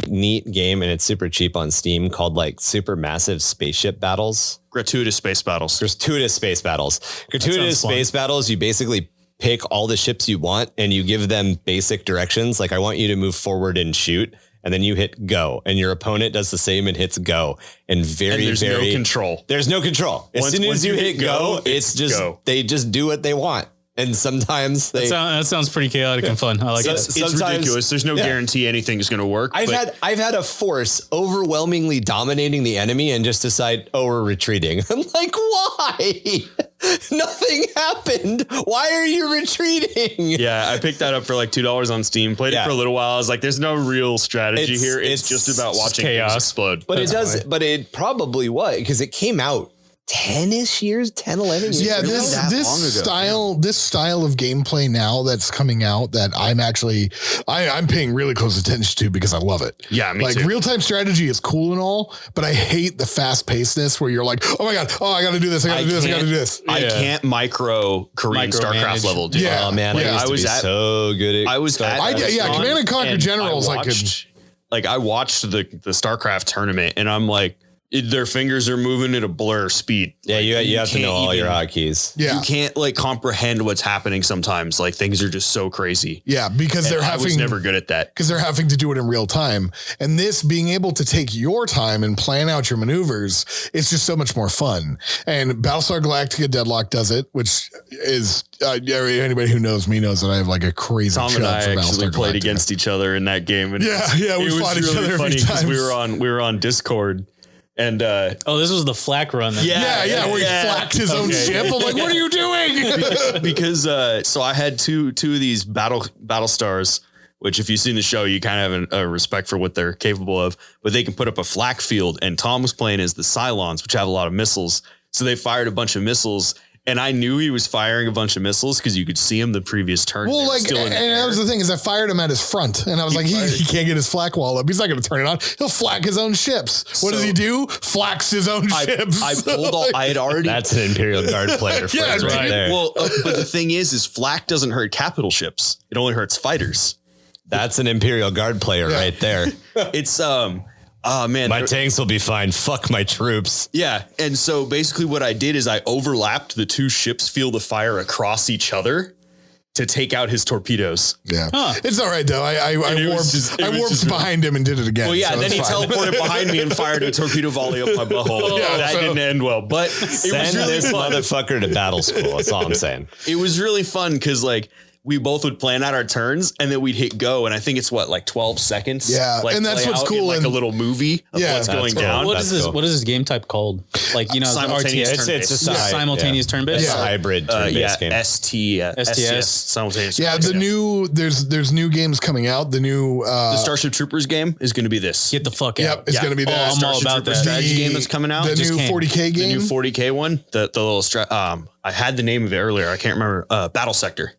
Neat game, and it's super cheap on Steam, called like Super Massive Spaceship Battles. Gratuitous space battles. Gratuitous space battles. You basically pick all the ships you want and you give them basic directions. Like, I want you to move forward and shoot. And then you hit go, and your opponent does the same and hits go. And there's no control. There's no control. As soon as you hit go, it's just go. They just do what they want. And sometimes that sounds pretty chaotic and fun. I like it. It's ridiculous. There's no guarantee anything's going to work. I've had a force overwhelmingly dominating the enemy and just decide, we're retreating. I'm like, why? Nothing happened. Why are you retreating? Yeah, I picked that up for like $2 on Steam. Played it for a little while. I was like, there's no real strategy here. It's just about watching chaos explode. But but it probably was, because it came out 10-ish years, 10, 11 years. Yeah, this style of gameplay now that's coming out that I'm paying really close attention to because I love it. Yeah, me too. Real-time strategy is cool and all, but I hate the fast-pacedness where you're like, oh my God, I got to do this. I got to do this. I got to do this. I can't micro Korean StarCraft level, dude. Yeah. Oh man, I was so good at Command and Conquer Generals. I watched the StarCraft tournament and I'm like, their fingers are moving at a blur speed. Yeah, you have to know all your hotkeys. Yeah. You can't like comprehend what's happening sometimes. Like things are just so crazy. Yeah, because I was never good at that. Because they're having to do it in real time. And this being able to take your time and plan out your maneuvers, it's just so much more fun. And Battlestar Galactica Deadlock does it, which is anybody who knows me knows that I have like a crazy Tom chub and I for actually Battlestar played Galactica. against each other in that game. And We fought each other funny because we were on Discord. And this was the flak run. Then. where he flacked his own ship. I'm like, what are you doing? because so I had two of these battle stars, which if you've seen the show, you kind of have a respect for what they're capable of, but they can put up a flak field. And Tom was playing as the Cylons, which have a lot of missiles. So they fired a bunch of missiles. And I knew he was firing a bunch of missiles because you could see him the previous turn. Well, like, and that was the thing is I fired him at his front and I was like, he can't get his flak wall up. He's not going to turn it on. He'll flak his own ships. What does he do? Flaks his own ships. I pulled all, I had already. That's an Imperial Guard player phrase right there. Well, but the thing is flak doesn't hurt capital ships. It only hurts fighters. That's an Imperial Guard player right there. It's, oh man, my tanks will be fine. Fuck my troops. Yeah. And so basically what I did is I overlapped the two ships' field of fire across each other to take out his torpedoes. Yeah. It's all right though. I warped behind him and did it again. Well, yeah, so then he teleported behind me and fired a torpedo volley up my butthole. That didn't end well, but send this motherfucker to battle school. That's all I'm saying. It was really fun because like we both would plan out our turns and then we'd hit go. And I think it's like 12 seconds. Yeah. Like, and that's what's cool. Like a little movie of what's going down. What is this? Cool. What is this game type called? Like, simultaneous it's just a simultaneous turn-based. It's a hybrid turn-based game. STS simultaneous. Yeah. There's new games coming out. The new, the Starship Troopers game is going to be this. Get the fuck out. Yep. It's going to be that. I'm all about that strategy game that's coming out. The new 40k game. The new 40k one. The little I had the name of it earlier. I can't remember. Battle Sector.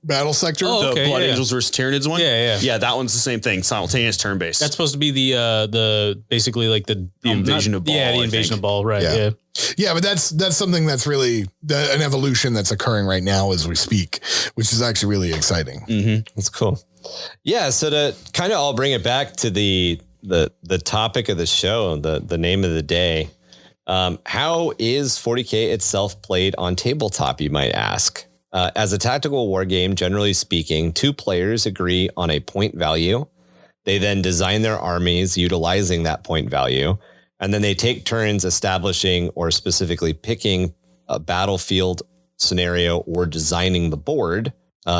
Oh, okay, the Blood Angels versus Tyranids one. Yeah. That one's the same thing. Simultaneous turn based. That's supposed to be the basically like the invasion of Baal. Yeah, the invasion of Baal. Right. Yeah. But that's something that's really an evolution that's occurring right now as we speak, which is actually really exciting. Mm-hmm. That's cool. Yeah. So to kind of all bring it back to the topic of the show, the name of the day. How is 40K itself played on tabletop, you might ask? As a tactical war game, generally speaking, two players agree on a point value. They then design their armies utilizing that point value, and then they take turns establishing or specifically picking a battlefield scenario or designing the board.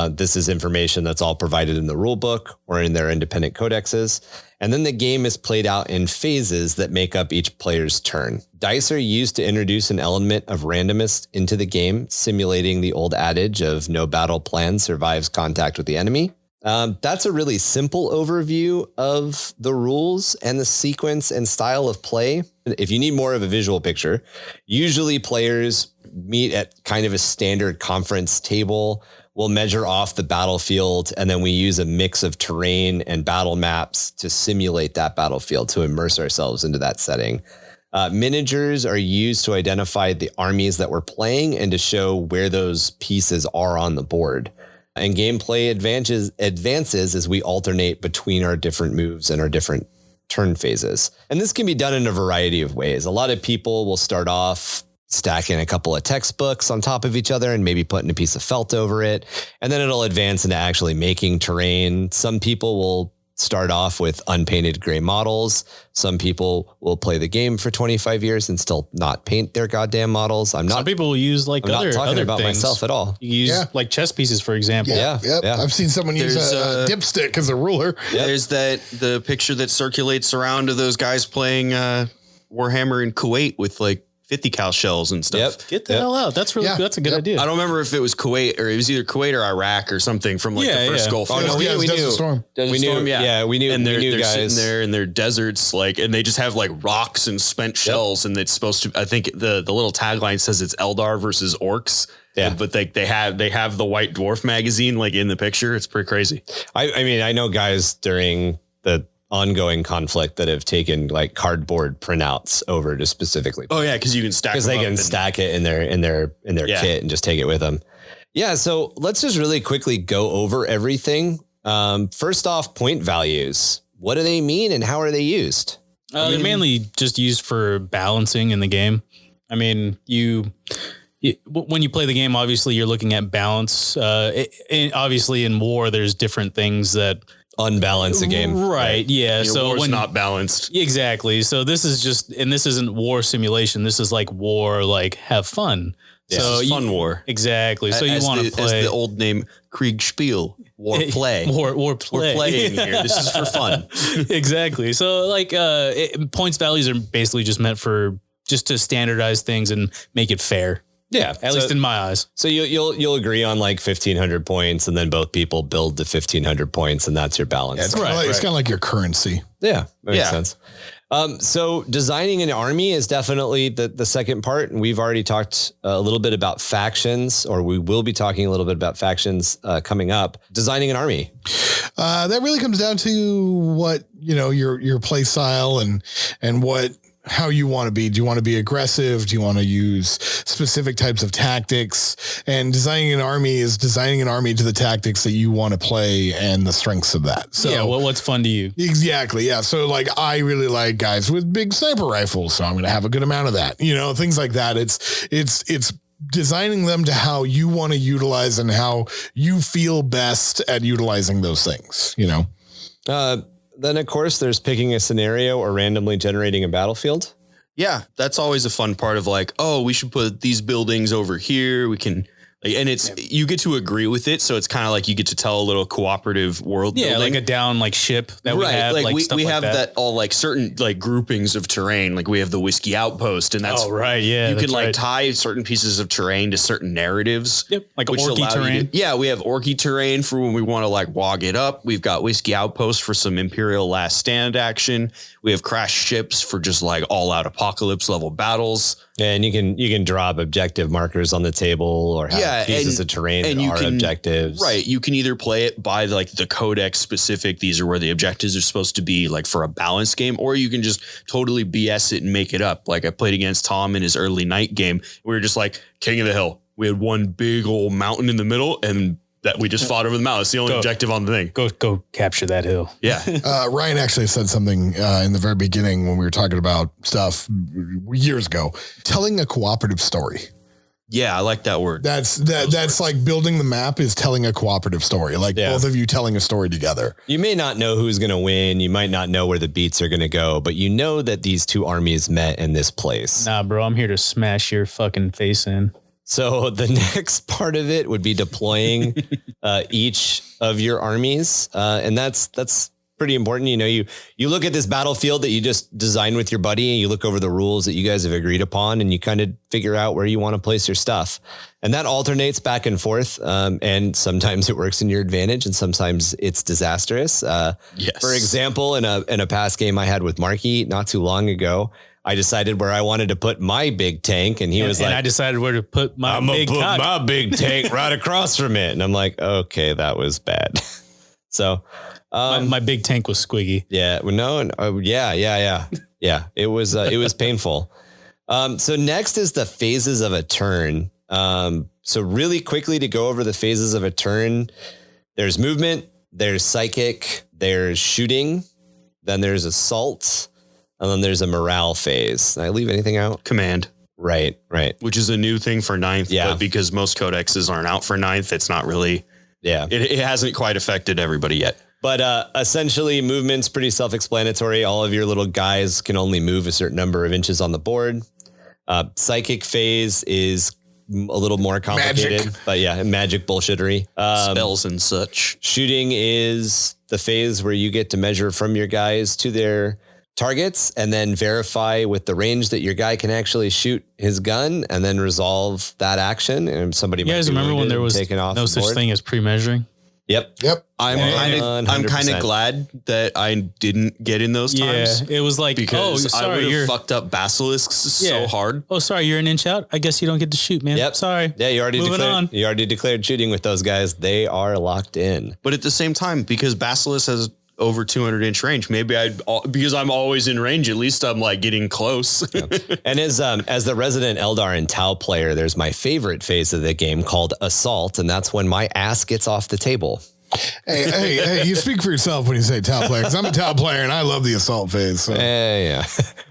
This is information that's all provided in the rule book or in their independent codexes. And then the game is played out in phases that make up each player's turn. Dice are used to introduce an element of randomness into the game, simulating the old adage of no battle plan survives contact with the enemy. That's a really simple overview of the rules and the sequence and style of play. If you need more of a visual picture, usually players meet at kind of a standard conference table. We'll measure off the battlefield, and then we use a mix of terrain and battle maps to simulate that battlefield, to immerse ourselves into that setting. Miniatures are used to identify the armies that we're playing and to show where those pieces are on the board. And gameplay advances as we alternate between our different moves and our different turn phases. And this can be done in a variety of ways. A lot of people will start off stacking a couple of textbooks on top of each other and maybe putting a piece of felt over it. And then it'll advance into actually making terrain. Some people will start off with unpainted gray models. Some people will play the game for 25 years and still not paint their goddamn models. Some people will use like I'm not talking about things. myself at all. You use like chess pieces, for example. Yeah. I've seen someone use a dipstick as a ruler. Yep. There's the picture that circulates around of those guys playing Warhammer in Kuwait with like 50 cal shells and stuff. Yep. Get the hell out. That's that's a good idea. I don't remember if it was Kuwait or it was either Kuwait or Iraq or something from like the first Gulf War. Oh, no, we knew. Desert Storm. We knew. And they're guys sitting there in their deserts, like, and they just have like rocks and spent shells, and it's supposed to. I think the little tagline says it's Eldar versus Orcs. Yeah, but they have the White Dwarf magazine like in the picture. It's pretty crazy. I mean, I know guys during the ongoing conflict that have taken like cardboard printouts over to specifically. Oh yeah, because you can stack because they can stack it in their kit and just take it with them. Yeah, so let's just really quickly go over everything. First off, point values. What do they mean and how are they used? They're mainly just used for balancing in the game. I mean, when you play the game, obviously you're looking at balance. Obviously in war, there's different things that unbalance the game. Right. Yeah. So war's not balanced. Exactly. So this is just, and this isn't war simulation. This is like war, like have fun. Yeah, so fun war. Exactly. So you want to play. As the old name Kriegspiel, war play. War play. We're playing here. This is for fun. Exactly. So like points values are basically just meant for just to standardize things and make it fair. Yeah. At least in my eyes. So you'll agree on like 1,500 points, and then both people build the 1,500 points, and that's your balance. Yeah, it's kind of like your currency. Yeah. Makes sense. So designing an army is definitely the second part. And we've already talked a little bit about factions, or we will be talking a little bit about factions coming up. Designing an army. That really comes down to what, your play style and how you want to be. Do you want to be aggressive? Do you want to use specific types of tactics? And designing an army is designing an army to the tactics that you want to play and the strengths of that. So yeah, what's fun to you? Exactly. Yeah. So like, I really like guys with big sniper rifles, so I'm going to have a good amount of that, things like that. It's designing them to how you want to utilize and how you feel best at utilizing those things, Then, of course, there's picking a scenario or randomly generating a battlefield. Yeah, that's always a fun part of like, oh, we should put these buildings over here. We can, and you get to agree with it. So it's kind of like you get to tell a little cooperative world building. Like a down ship that we have. Like we have that all like certain like groupings of terrain. Like we have the whiskey outpost, and that's you can like tie certain pieces of terrain to certain narratives. Yep, like orky terrain. We have orky terrain for when we want to like wog it up. We've got whiskey outpost for some Imperial Last Stand action. We have crash ships for just like all out apocalypse level battles. And you can drop objective markers on the table or have pieces of terrain that are objectives. Right. You can either play it by like the codex specific. These are where the objectives are supposed to be, like for a balanced game, or you can just totally BS it and make it up. Like I played against Tom in his early night game. We were just like King of the Hill. We had one big old mountain in the middle, and that we just fought over the mountain. It's the only objective on the thing. Go capture that hill. Yeah. Ryan actually said something in the very beginning when we were talking about stuff years ago, telling a cooperative story. Yeah, I like that word. That's like building the map is telling a cooperative story. Like both of you telling a story together. You may not know who's going to win. You might not know where the beats are going to go, but you know that these two armies met in this place. Nah, bro, I'm here to smash your fucking face in. So the next part of it would be deploying each of your armies. And that's pretty important. You look at this battlefield that you just designed with your buddy, and you look over the rules that you guys have agreed upon, and you kind of figure out where you want to place your stuff. And that alternates back and forth. And sometimes it works in your advantage, and sometimes it's disastrous. Yes. For example, in a past game I had with Marky not too long ago, I decided where I wanted to put my big tank, and he was like, I decided where to put my my big tank right across from it. And I'm like, okay, that was bad. So my big tank was squiggy. Yeah. Well, yeah. It was painful. So next is the phases of a turn. So really quickly to go over the phases of a turn, there's movement, there's psychic, there's shooting, then there's assault, and then there's a morale phase. Did I leave anything out? Command. Right. Which is a new thing for 9th. Yeah. But because most codexes aren't out for 9th, it's not really. Yeah. It hasn't quite affected everybody yet. But essentially, movement's pretty self-explanatory. All of your little guys can only move a certain number of inches on the board. Psychic phase is a little more complicated. Magic. But yeah, magic bullshittery. Spells and such. Shooting is the phase where you get to measure from your guys to their targets and then verify with the range that your guy can actually shoot his gun and then resolve that action. And somebody you guys remember when there was taken off no such thing as pre-measuring? Yep. I'm kind of glad that I didn't get in those times. Yeah, it was like, because I would have fucked up basilisks so hard. Oh, sorry, you're an inch out. I guess you don't get to shoot, man. Yep. Sorry. Yeah, you already declared shooting with those guys. They are locked in. But at the same time, because basilisk has over 200 inch range, maybe because I'm always in range, at least I'm like getting close. And as the resident Eldar and Tau player, there's my favorite phase of the game called assault. And that's when my ass gets off the table. Hey, you speak for yourself when you say Tau player, because I'm a Tau player and I love the assault phase. So. Yeah.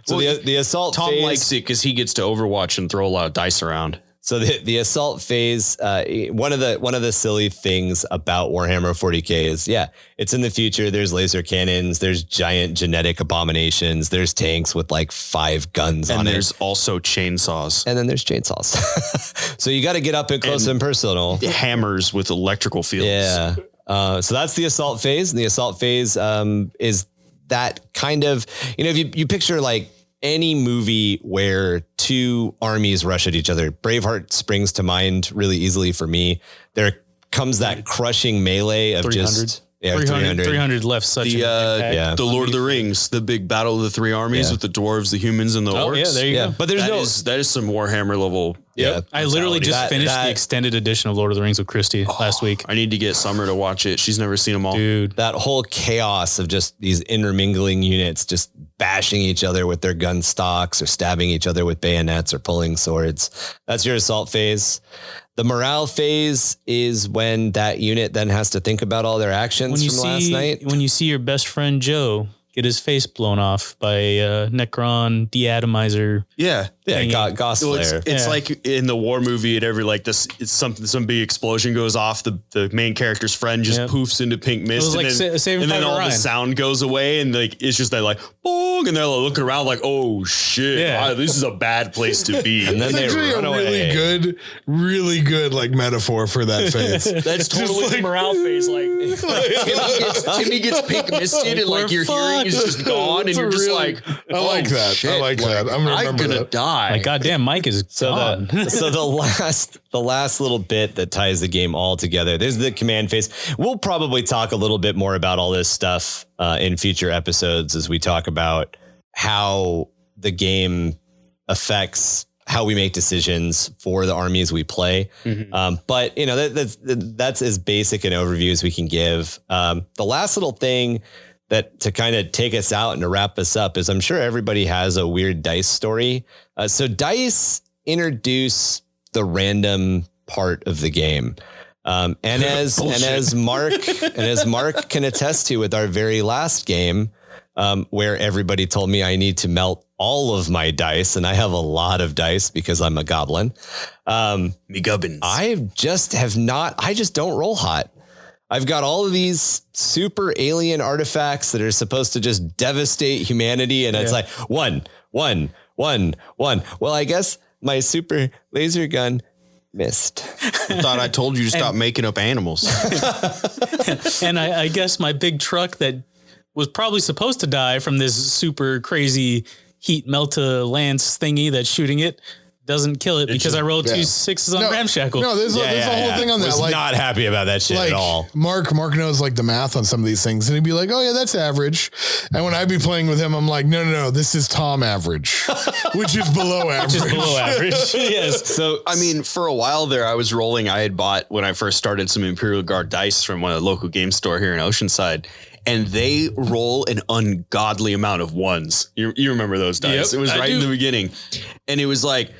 So the assault Tom phase, likes it because he gets to Overwatch and throw a lot of dice around. So the assault phase, one of the silly things about Warhammer 40k is, it's in the future. There's laser cannons. There's giant genetic abominations. There's tanks with like 5 guns on it. And there's also chainsaws. And then there's chainsaws. So you got to get up and close and personal. Hammers with electrical fields. Yeah. So that's the assault phase. And the assault phase is that kind of, if you picture like any movie where 2 armies rush at each other, Braveheart springs to mind really easily for me. There comes that crushing melee of 300. 300 left. Such the Lord of the Rings, the big battle of the 3 armies with the dwarves, the humans, and the orcs. Yeah, there you go. But that is some Warhammer level. Yeah, I literally just finished the extended edition of Lord of the Rings with Christy last week. I need to get Summer to watch it. She's never seen them all. Dude, that whole chaos of just these intermingling units just bashing each other with their gun stocks or stabbing each other with bayonets or pulling swords. That's your assault phase. The morale phase is when that unit then has to think about all their actions from last night. When you see your best friend Joe get his face blown off by a Necron deatomizer. Yeah. Goss Slayer. It's like in the war movie, at every like this, it's some big explosion goes off. The main character's friend just poofs into pink mist. And then all the sound goes away, and like it's just that like boom, and they're like, looking around like, oh shit, this is a bad place to be. And then that's they run away. Really good like metaphor for that phase. That's totally the morale phase. Like Timmy gets pink misted, and like your hearing is just gone, and you're just like, I like that. Shit, I like that. I'm gonna die. Like, goddamn, Mike is gone. So the last little bit that ties the game all together, there's the command phase. We'll probably talk a little bit more about all this stuff in future episodes as we talk about how the game affects how we make decisions for the armies we play. Mm-hmm. But that's as basic an overview as we can give. The last little thing that to kind of take us out and to wrap us up is I'm sure everybody has a weird dice story. So dice introduce the random part of the game. And as Mark can attest to with our very last game, where everybody told me I need to melt all of my dice, and I have a lot of dice because I'm a goblin. Me gubbins. I just don't roll hot. I've got all of these super alien artifacts that are supposed to just devastate humanity. And it's like one. Well, I guess my super laser gun missed. I thought I told you to stop making up animals. And I guess my big truck that was probably supposed to die from this super crazy heat melta lance thingy that's shooting it doesn't kill it because I rolled 2 6s on Ramshackle. No, there's a whole thing on that. Was not happy about that shit at all. Mark knows like the math on some of these things, and he'd be like, "Oh yeah, that's average." And when I'd be playing with him, I'm like, "No, this is Tom average, which is below average." Yes. So I mean, for a while there, I was rolling. I had bought when I first started some Imperial Guard dice from one of the local game store here in Oceanside. And they roll an ungodly amount of ones. You remember those dice? Yep, it was right in the beginning, and it was like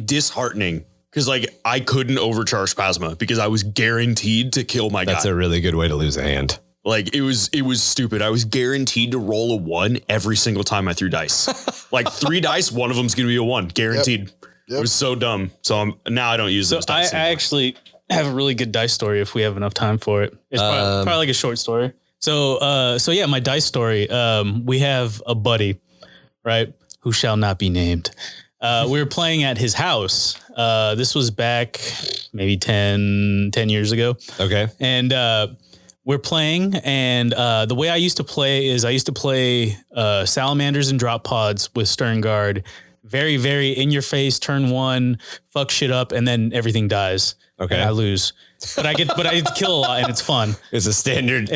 disheartening because like I couldn't overcharge plasma because I was guaranteed to kill my guy. That's a really good way to lose a hand. Like it was stupid. I was guaranteed to roll a 1 every single time I threw dice. Like 3 dice, one of them's gonna be a 1, guaranteed. Yep. It was so dumb. So now I don't use those dice. I actually have a really good dice story if we have enough time for it. It's probably like a short story. So yeah, my dice story. We have a buddy, right, who shall not be named. We were playing at his house. This was back maybe 10 years ago. Okay. And we're playing, and the way I used to play salamanders and drop pods with Stern Guard. Very, very in your face, turn 1, fuck shit up, and then everything dies. Okay. And I lose. But I get to kill a lot, and it's fun. It's a standard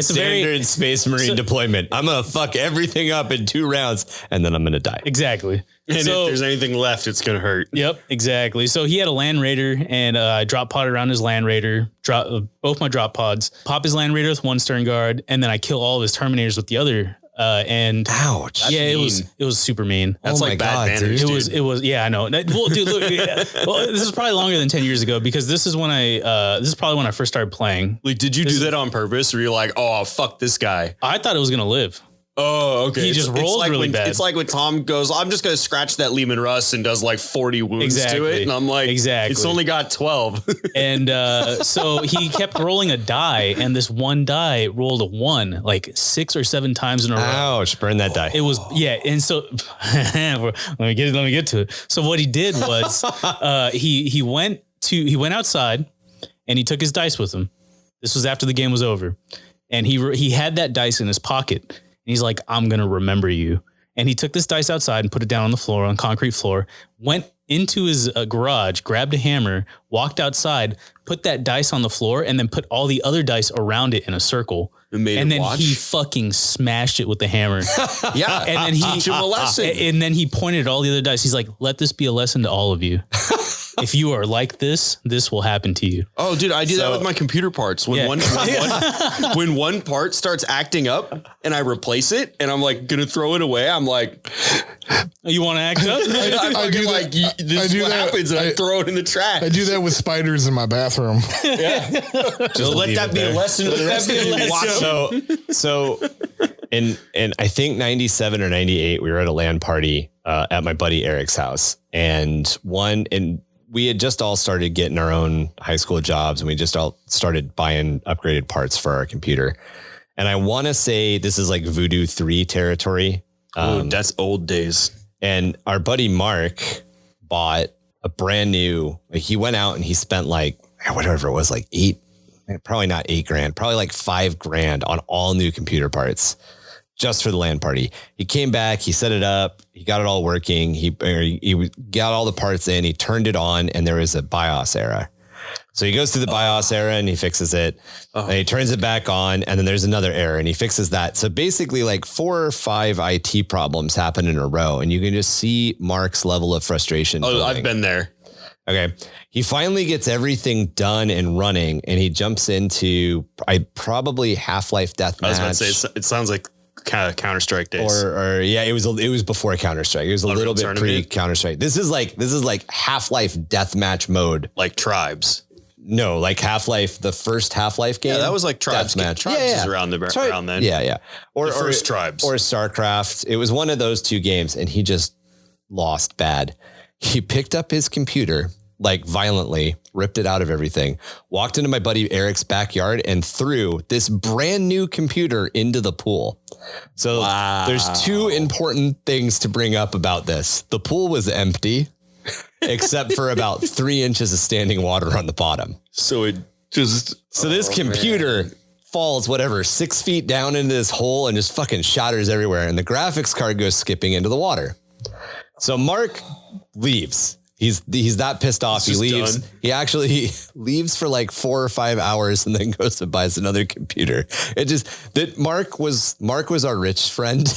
Space Marine deployment. I'm going to fuck everything up in 2 rounds, and then I'm going to die. Exactly. And if there's anything left, it's going to hurt. Yep, exactly. So he had a Land Raider, and I drop podded around his Land Raider, both my drop pods, pop his Land Raider with 1 Stern Guard, and then I kill all of his Terminators with the other And ouch. Yeah, it was super mean. That's like bad manners, dude. It was. Yeah, I know. Well, dude, look. Yeah. Well, this is probably longer than 10 years ago because this is probably when I first started playing. Like, did you do that on purpose, or you're like, oh fuck this guy? I thought it was gonna live. Oh, okay. He just rolled like really bad. It's like when Tom goes, I'm just going to scratch that Lehman Russ and does like 40 wounds to it. And I'm like, it's only got 12. And so he kept rolling a die, and this one die rolled a 1 like 6 or 7 times in a row. Ouch, burn that die. It was, yeah. And so let me get to it. So what he did was he went outside and he took his dice with him. This was after the game was over. And he had that dice in his pocket. And he's like, I'm going to remember you. And he took this dice outside and put it down on the floor, on concrete floor, went into his garage, grabbed a hammer, walked outside, put that dice on the floor, and then put all the other dice around it in a circle. And then he fucking smashed it with the hammer. Yeah. And then he teach him a lesson. And then he pointed at all the other dice. He's like, let this be a lesson to all of you. If you are like this will happen to you. Oh, dude, I do that with my computer parts. When when one part starts acting up and I replace it and I'm like gonna throw it away, I'm like, you want to act up? I do like this is what happens, and I throw it in the trash. I do that with spiders in my bathroom. Yeah, just let that be a lesson to the rest of you. So in I think 97 or 98, we were at a LAN party at my buddy Eric's house, and we had just all started getting our own high school jobs, and we just all started buying upgraded parts for our computer. And I want to say this is like Voodoo 3 territory. That's old days. And our buddy Mark bought a brand new, like he went out and he spent like, whatever it was, like probably not $8,000, probably like $5,000 on all new computer parts just for the LAN party. He came back, he set it up, he got it all working. He got all the parts in, he turned it on, and there was a BIOS error. So he goes through the BIOS error and he fixes it, and he turns it back on, and then there's another error and he fixes that. So basically like 4 or 5 IT problems happen in a row, and you can just see Mark's level of frustration. Oh, I've been there. Okay. He finally gets everything done and running, and he jumps into probably Half-Life Deathmatch. I was about to say, it sounds like kind of Counter-Strike days. Or yeah, it was before Counter-Strike. It was a little bit pre-Counter-Strike. This is like Half-Life Deathmatch mode. Like Tribes. No, like Half-Life, the first Half-Life game. Yeah, that was like Tribes. Deathmatch. Tribes is around then. Yeah. Or first Tribes. Or StarCraft. It was one of those 2 games, and he just lost bad. He picked up his computer, like violently, ripped it out of everything, walked into my buddy Eric's backyard and threw this brand new computer into the pool. So There's 2 important things to bring up about this. The pool was empty, except for about 3 inches of standing water on the bottom. So this computer falls 6 feet down into this hole and just fucking shatters everywhere. And the graphics card goes skipping into the water. So Mark leaves. He's that pissed off. He leaves. Done. He actually leaves for like 4 or 5 hours and then goes and buys another computer. Mark was our rich friend.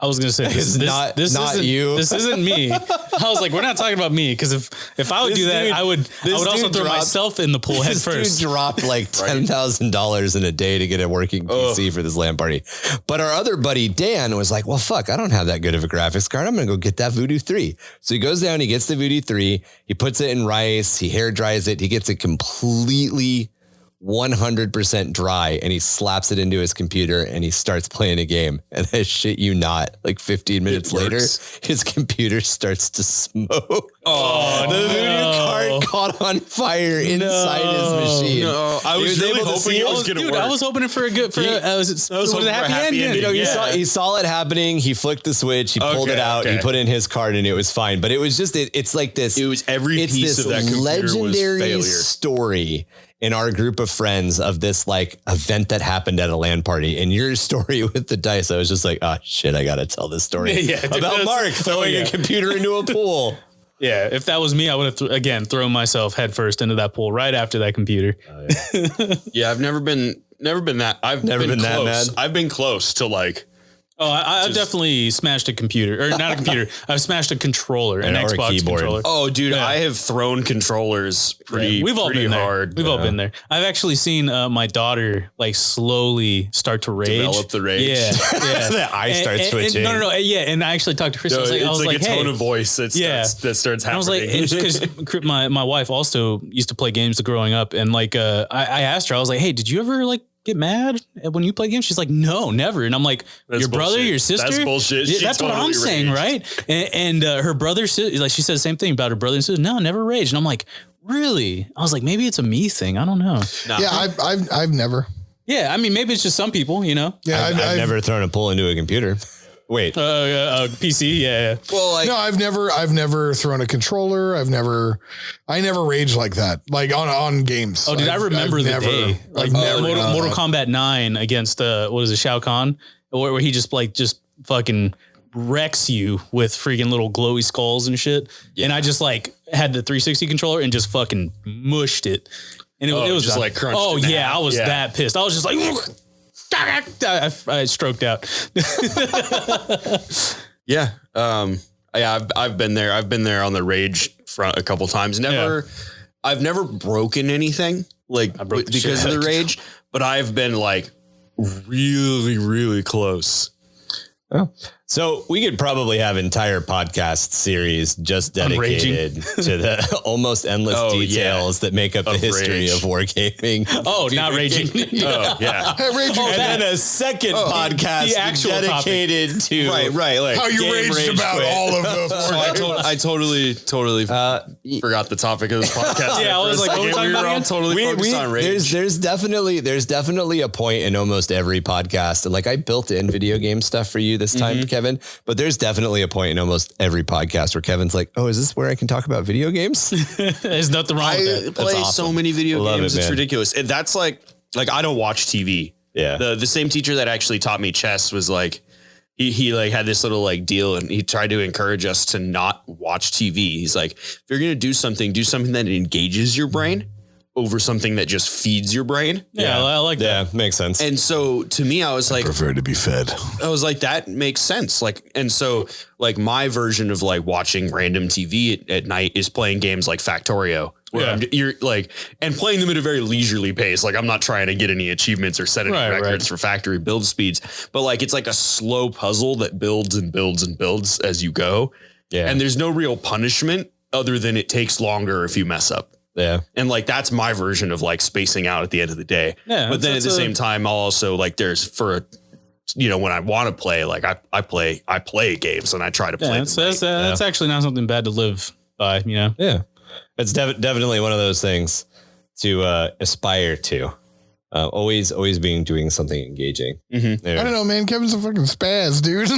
I was going to say, this isn't you. This isn't me. I was like, we're not talking about me. Cause if I would do that, I would also throw myself in the pool head first. Dude dropped like $10,000 in a day to get a working PC for this LAN party. But our other buddy, Dan, was like, well, fuck, I don't have that good of a graphics card. I'm going to go get that Voodoo 3. So he goes down, he gets the Voodoo 3, he puts it in rice, he hair dries it, he gets it completely 100% dry, and he slaps it into his computer and he starts playing a game. And I shit you not, like 15 minutes later, his computer starts to smoke. Oh, the Voodoo card caught on fire inside his machine. No, I was really hoping it was going to work. I was hoping for a happy ending. You know, he saw it happening. He flicked the switch. He pulled it out. He put in his card, and it was fine. But it was just, it's like this. It was every piece of that computer legendary was failure. Story in our group of friends of this like event that happened at a LAN party, and your story with the dice. I was just like, oh shit, I got to tell this story about Mark throwing a computer into a pool. Yeah, if that was me, I would have thrown myself headfirst into that pool right after that computer. Yeah, I've never been that. I've never been that mad. I've been close to like, Oh, I've definitely smashed a computer, or not a computer. I've smashed a controller, an Xbox keyboard. controller. Oh, dude, I have thrown controllers pretty been hard. We've all been there. I've actually seen my daughter like slowly start to rage. Develop the rage. Yeah. The eye starts switching. No. Yeah. And I actually talked to Chris. No, I was like, a tone of voice that starts happening. I was like, because my wife also used to play games growing up. And like, I asked her, I was like, hey, did you ever like get mad when you play games? She's like, no, never. And I'm like, that's your brother, bullshit. your sister? That's bullshit. Yeah, that's totally what I'm saying, right? And her brother, like she said the same thing about her brother and sister. No, never raged. And I'm like, really? I was like, maybe it's a me thing. I don't know. Nah. Yeah, I've never. Yeah, I mean, maybe it's just some people, you know. Yeah, I've never thrown a pull into a computer. Wait, PC, yeah. Well, like, no, I've never thrown a controller. I never raged like that, like on games. Oh, dude, I remember the day, like Mortal Kombat 9 against what is it, Shao Kahn, where he just fucking wrecks you with freaking little glowy skulls and shit. Yeah. And I just like had the 360 controller and just fucking mushed it. And it was just like crunched. Oh yeah, I was that pissed. I was just like, I stroked out. Yeah. I've been there. I've been there on the rage front a couple times. I've never broken anything like because of the rage, but I've been like really, really close. Oh. So we could probably have entire podcast series just dedicated to the almost endless details that make up the history of wargaming. Oh, not raging. Oh, yeah. Raging. And then a second podcast dedicated to like how you raged about all of those. I totally forgot the topic of this podcast. Yeah, I was like, we were all totally focused on rage. There's definitely a point in almost every podcast. And like I built in video game stuff for you this time, Kevin, but there's definitely a point in almost every podcast where Kevin's like, oh, is this where I can talk about video games? There's nothing wrong with that. I play so many video games. It's man. ridiculous. And that's like I don't watch TV. Yeah. The same teacher that actually taught me chess was like, he like had this little like deal and he tried to encourage us to not watch TV. He's like, if you're going to do something that engages your brain over something that just feeds your brain. Yeah, I like that. Yeah, makes sense. And so to me, I was like, I prefer to be fed. I was like, that makes sense. Like, and so like my version of like watching random TV at night is playing games like Factorio, where you're like, and playing them at a very leisurely pace. Like I'm not trying to get any achievements or set any records for factory build speeds, but like, it's like a slow puzzle that builds and builds and builds as you go. Yeah. And there's no real punishment other than it takes longer if you mess up. Yeah. And like, that's my version of like spacing out at the end of the day. Yeah. But then at the same time, I'll also like, when I want to play, like I play games and I try to play. That's actually not something bad to live by, you know? Yeah. It's definitely one of those things to aspire to. Always doing something engaging. I don't know, man. Kevin's a fucking spaz, dude.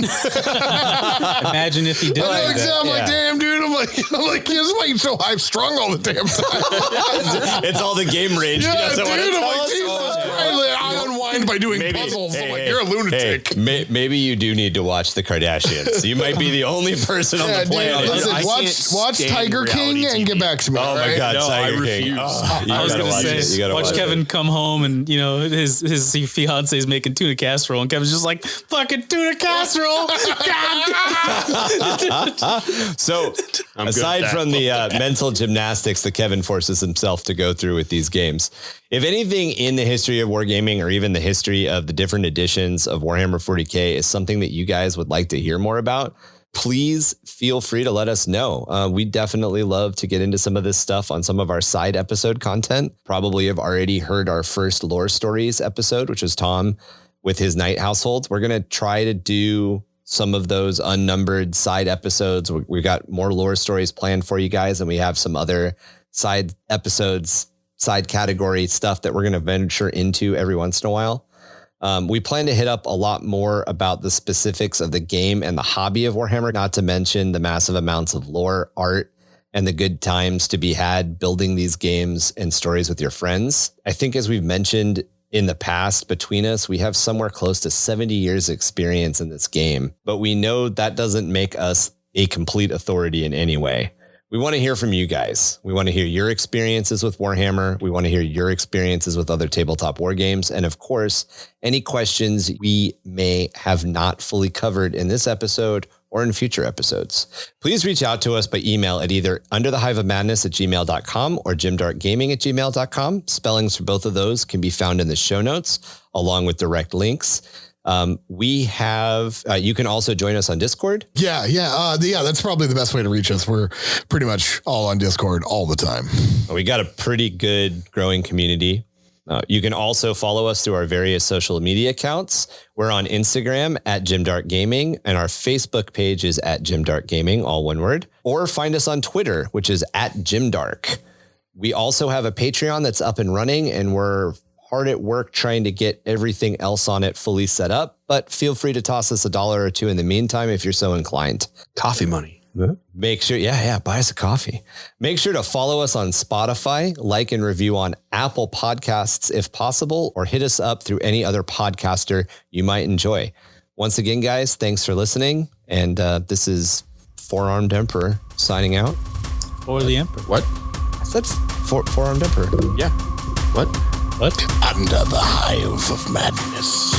Imagine if he did. I'm like, damn, dude. I'm like, that's why you're so high strung all the damn time. It's all the game rage. Yeah, dude. I'm like, Jesus Christ. I unwind by doing puzzles. I'm like, you're a lunatic. Maybe you do need to watch the Kardashians. You might be the only person on the planet. Listen, watch Tiger King and get back to me. Oh my God, Tiger King. I was going to say, watch Kevin come home and you know, his fiance is making tuna casserole and Kevin's just like, fucking tuna casserole. So aside from the mental gymnastics that Kevin forces himself to go through with these games, if anything in the history of wargaming or even the history of the different editions of Warhammer 40k is something that you guys would like to hear more about, please feel free to let us know. We definitely love to get into some of this stuff on some of our side episode content. Probably have already heard our first lore stories episode, which was Tom with his night household. We're going to try to do some of those unnumbered side episodes. We've got more lore stories planned for you guys, and we have some other side episodes, side category stuff that we're going to venture into every once in a while. We plan to hit up a lot more about the specifics of the game and the hobby of Warhammer, not to mention the massive amounts of lore, art, and the good times to be had building these games and stories with your friends. I think as we've mentioned in the past, between us, we have somewhere close to 70 years experience in this game, but we know that doesn't make us a complete authority in any way. We want to hear from you guys. We want to hear your experiences with Warhammer. We want to hear your experiences with other tabletop war games. And of course, any questions we may have not fully covered in this episode or in future episodes. Please reach out to us by email at either underthehiveofmadness@gmail.com or grimdarkgaming@gmail.com. Spellings for both of those can be found in the show notes along with direct links. We have, you can also join us on Discord. Yeah. That's probably the best way to reach us. We're pretty much all on Discord all the time. We got a pretty good growing community. You can also follow us through our various social media accounts. We're on Instagram at @GrimdarkGaming, and our Facebook page is at @GrimdarkGaming, all one word. Or find us on Twitter, which is @GrimDark. We also have a Patreon that's up and running, and we're hard at work trying to get everything else on it fully set up, but feel free to toss us $1 or $2 in the meantime if you're so inclined. Coffee money. Make sure, buy us a coffee. Make sure to follow us on Spotify, like and review on Apple Podcasts if possible, or hit us up through any other podcaster you might enjoy. Once again, guys, thanks for listening. And this is Four-Armed Emperor signing out. Or the Emperor. What? I said Four-Armed Emperor. Yeah. What? What? Under the Hive of Madness.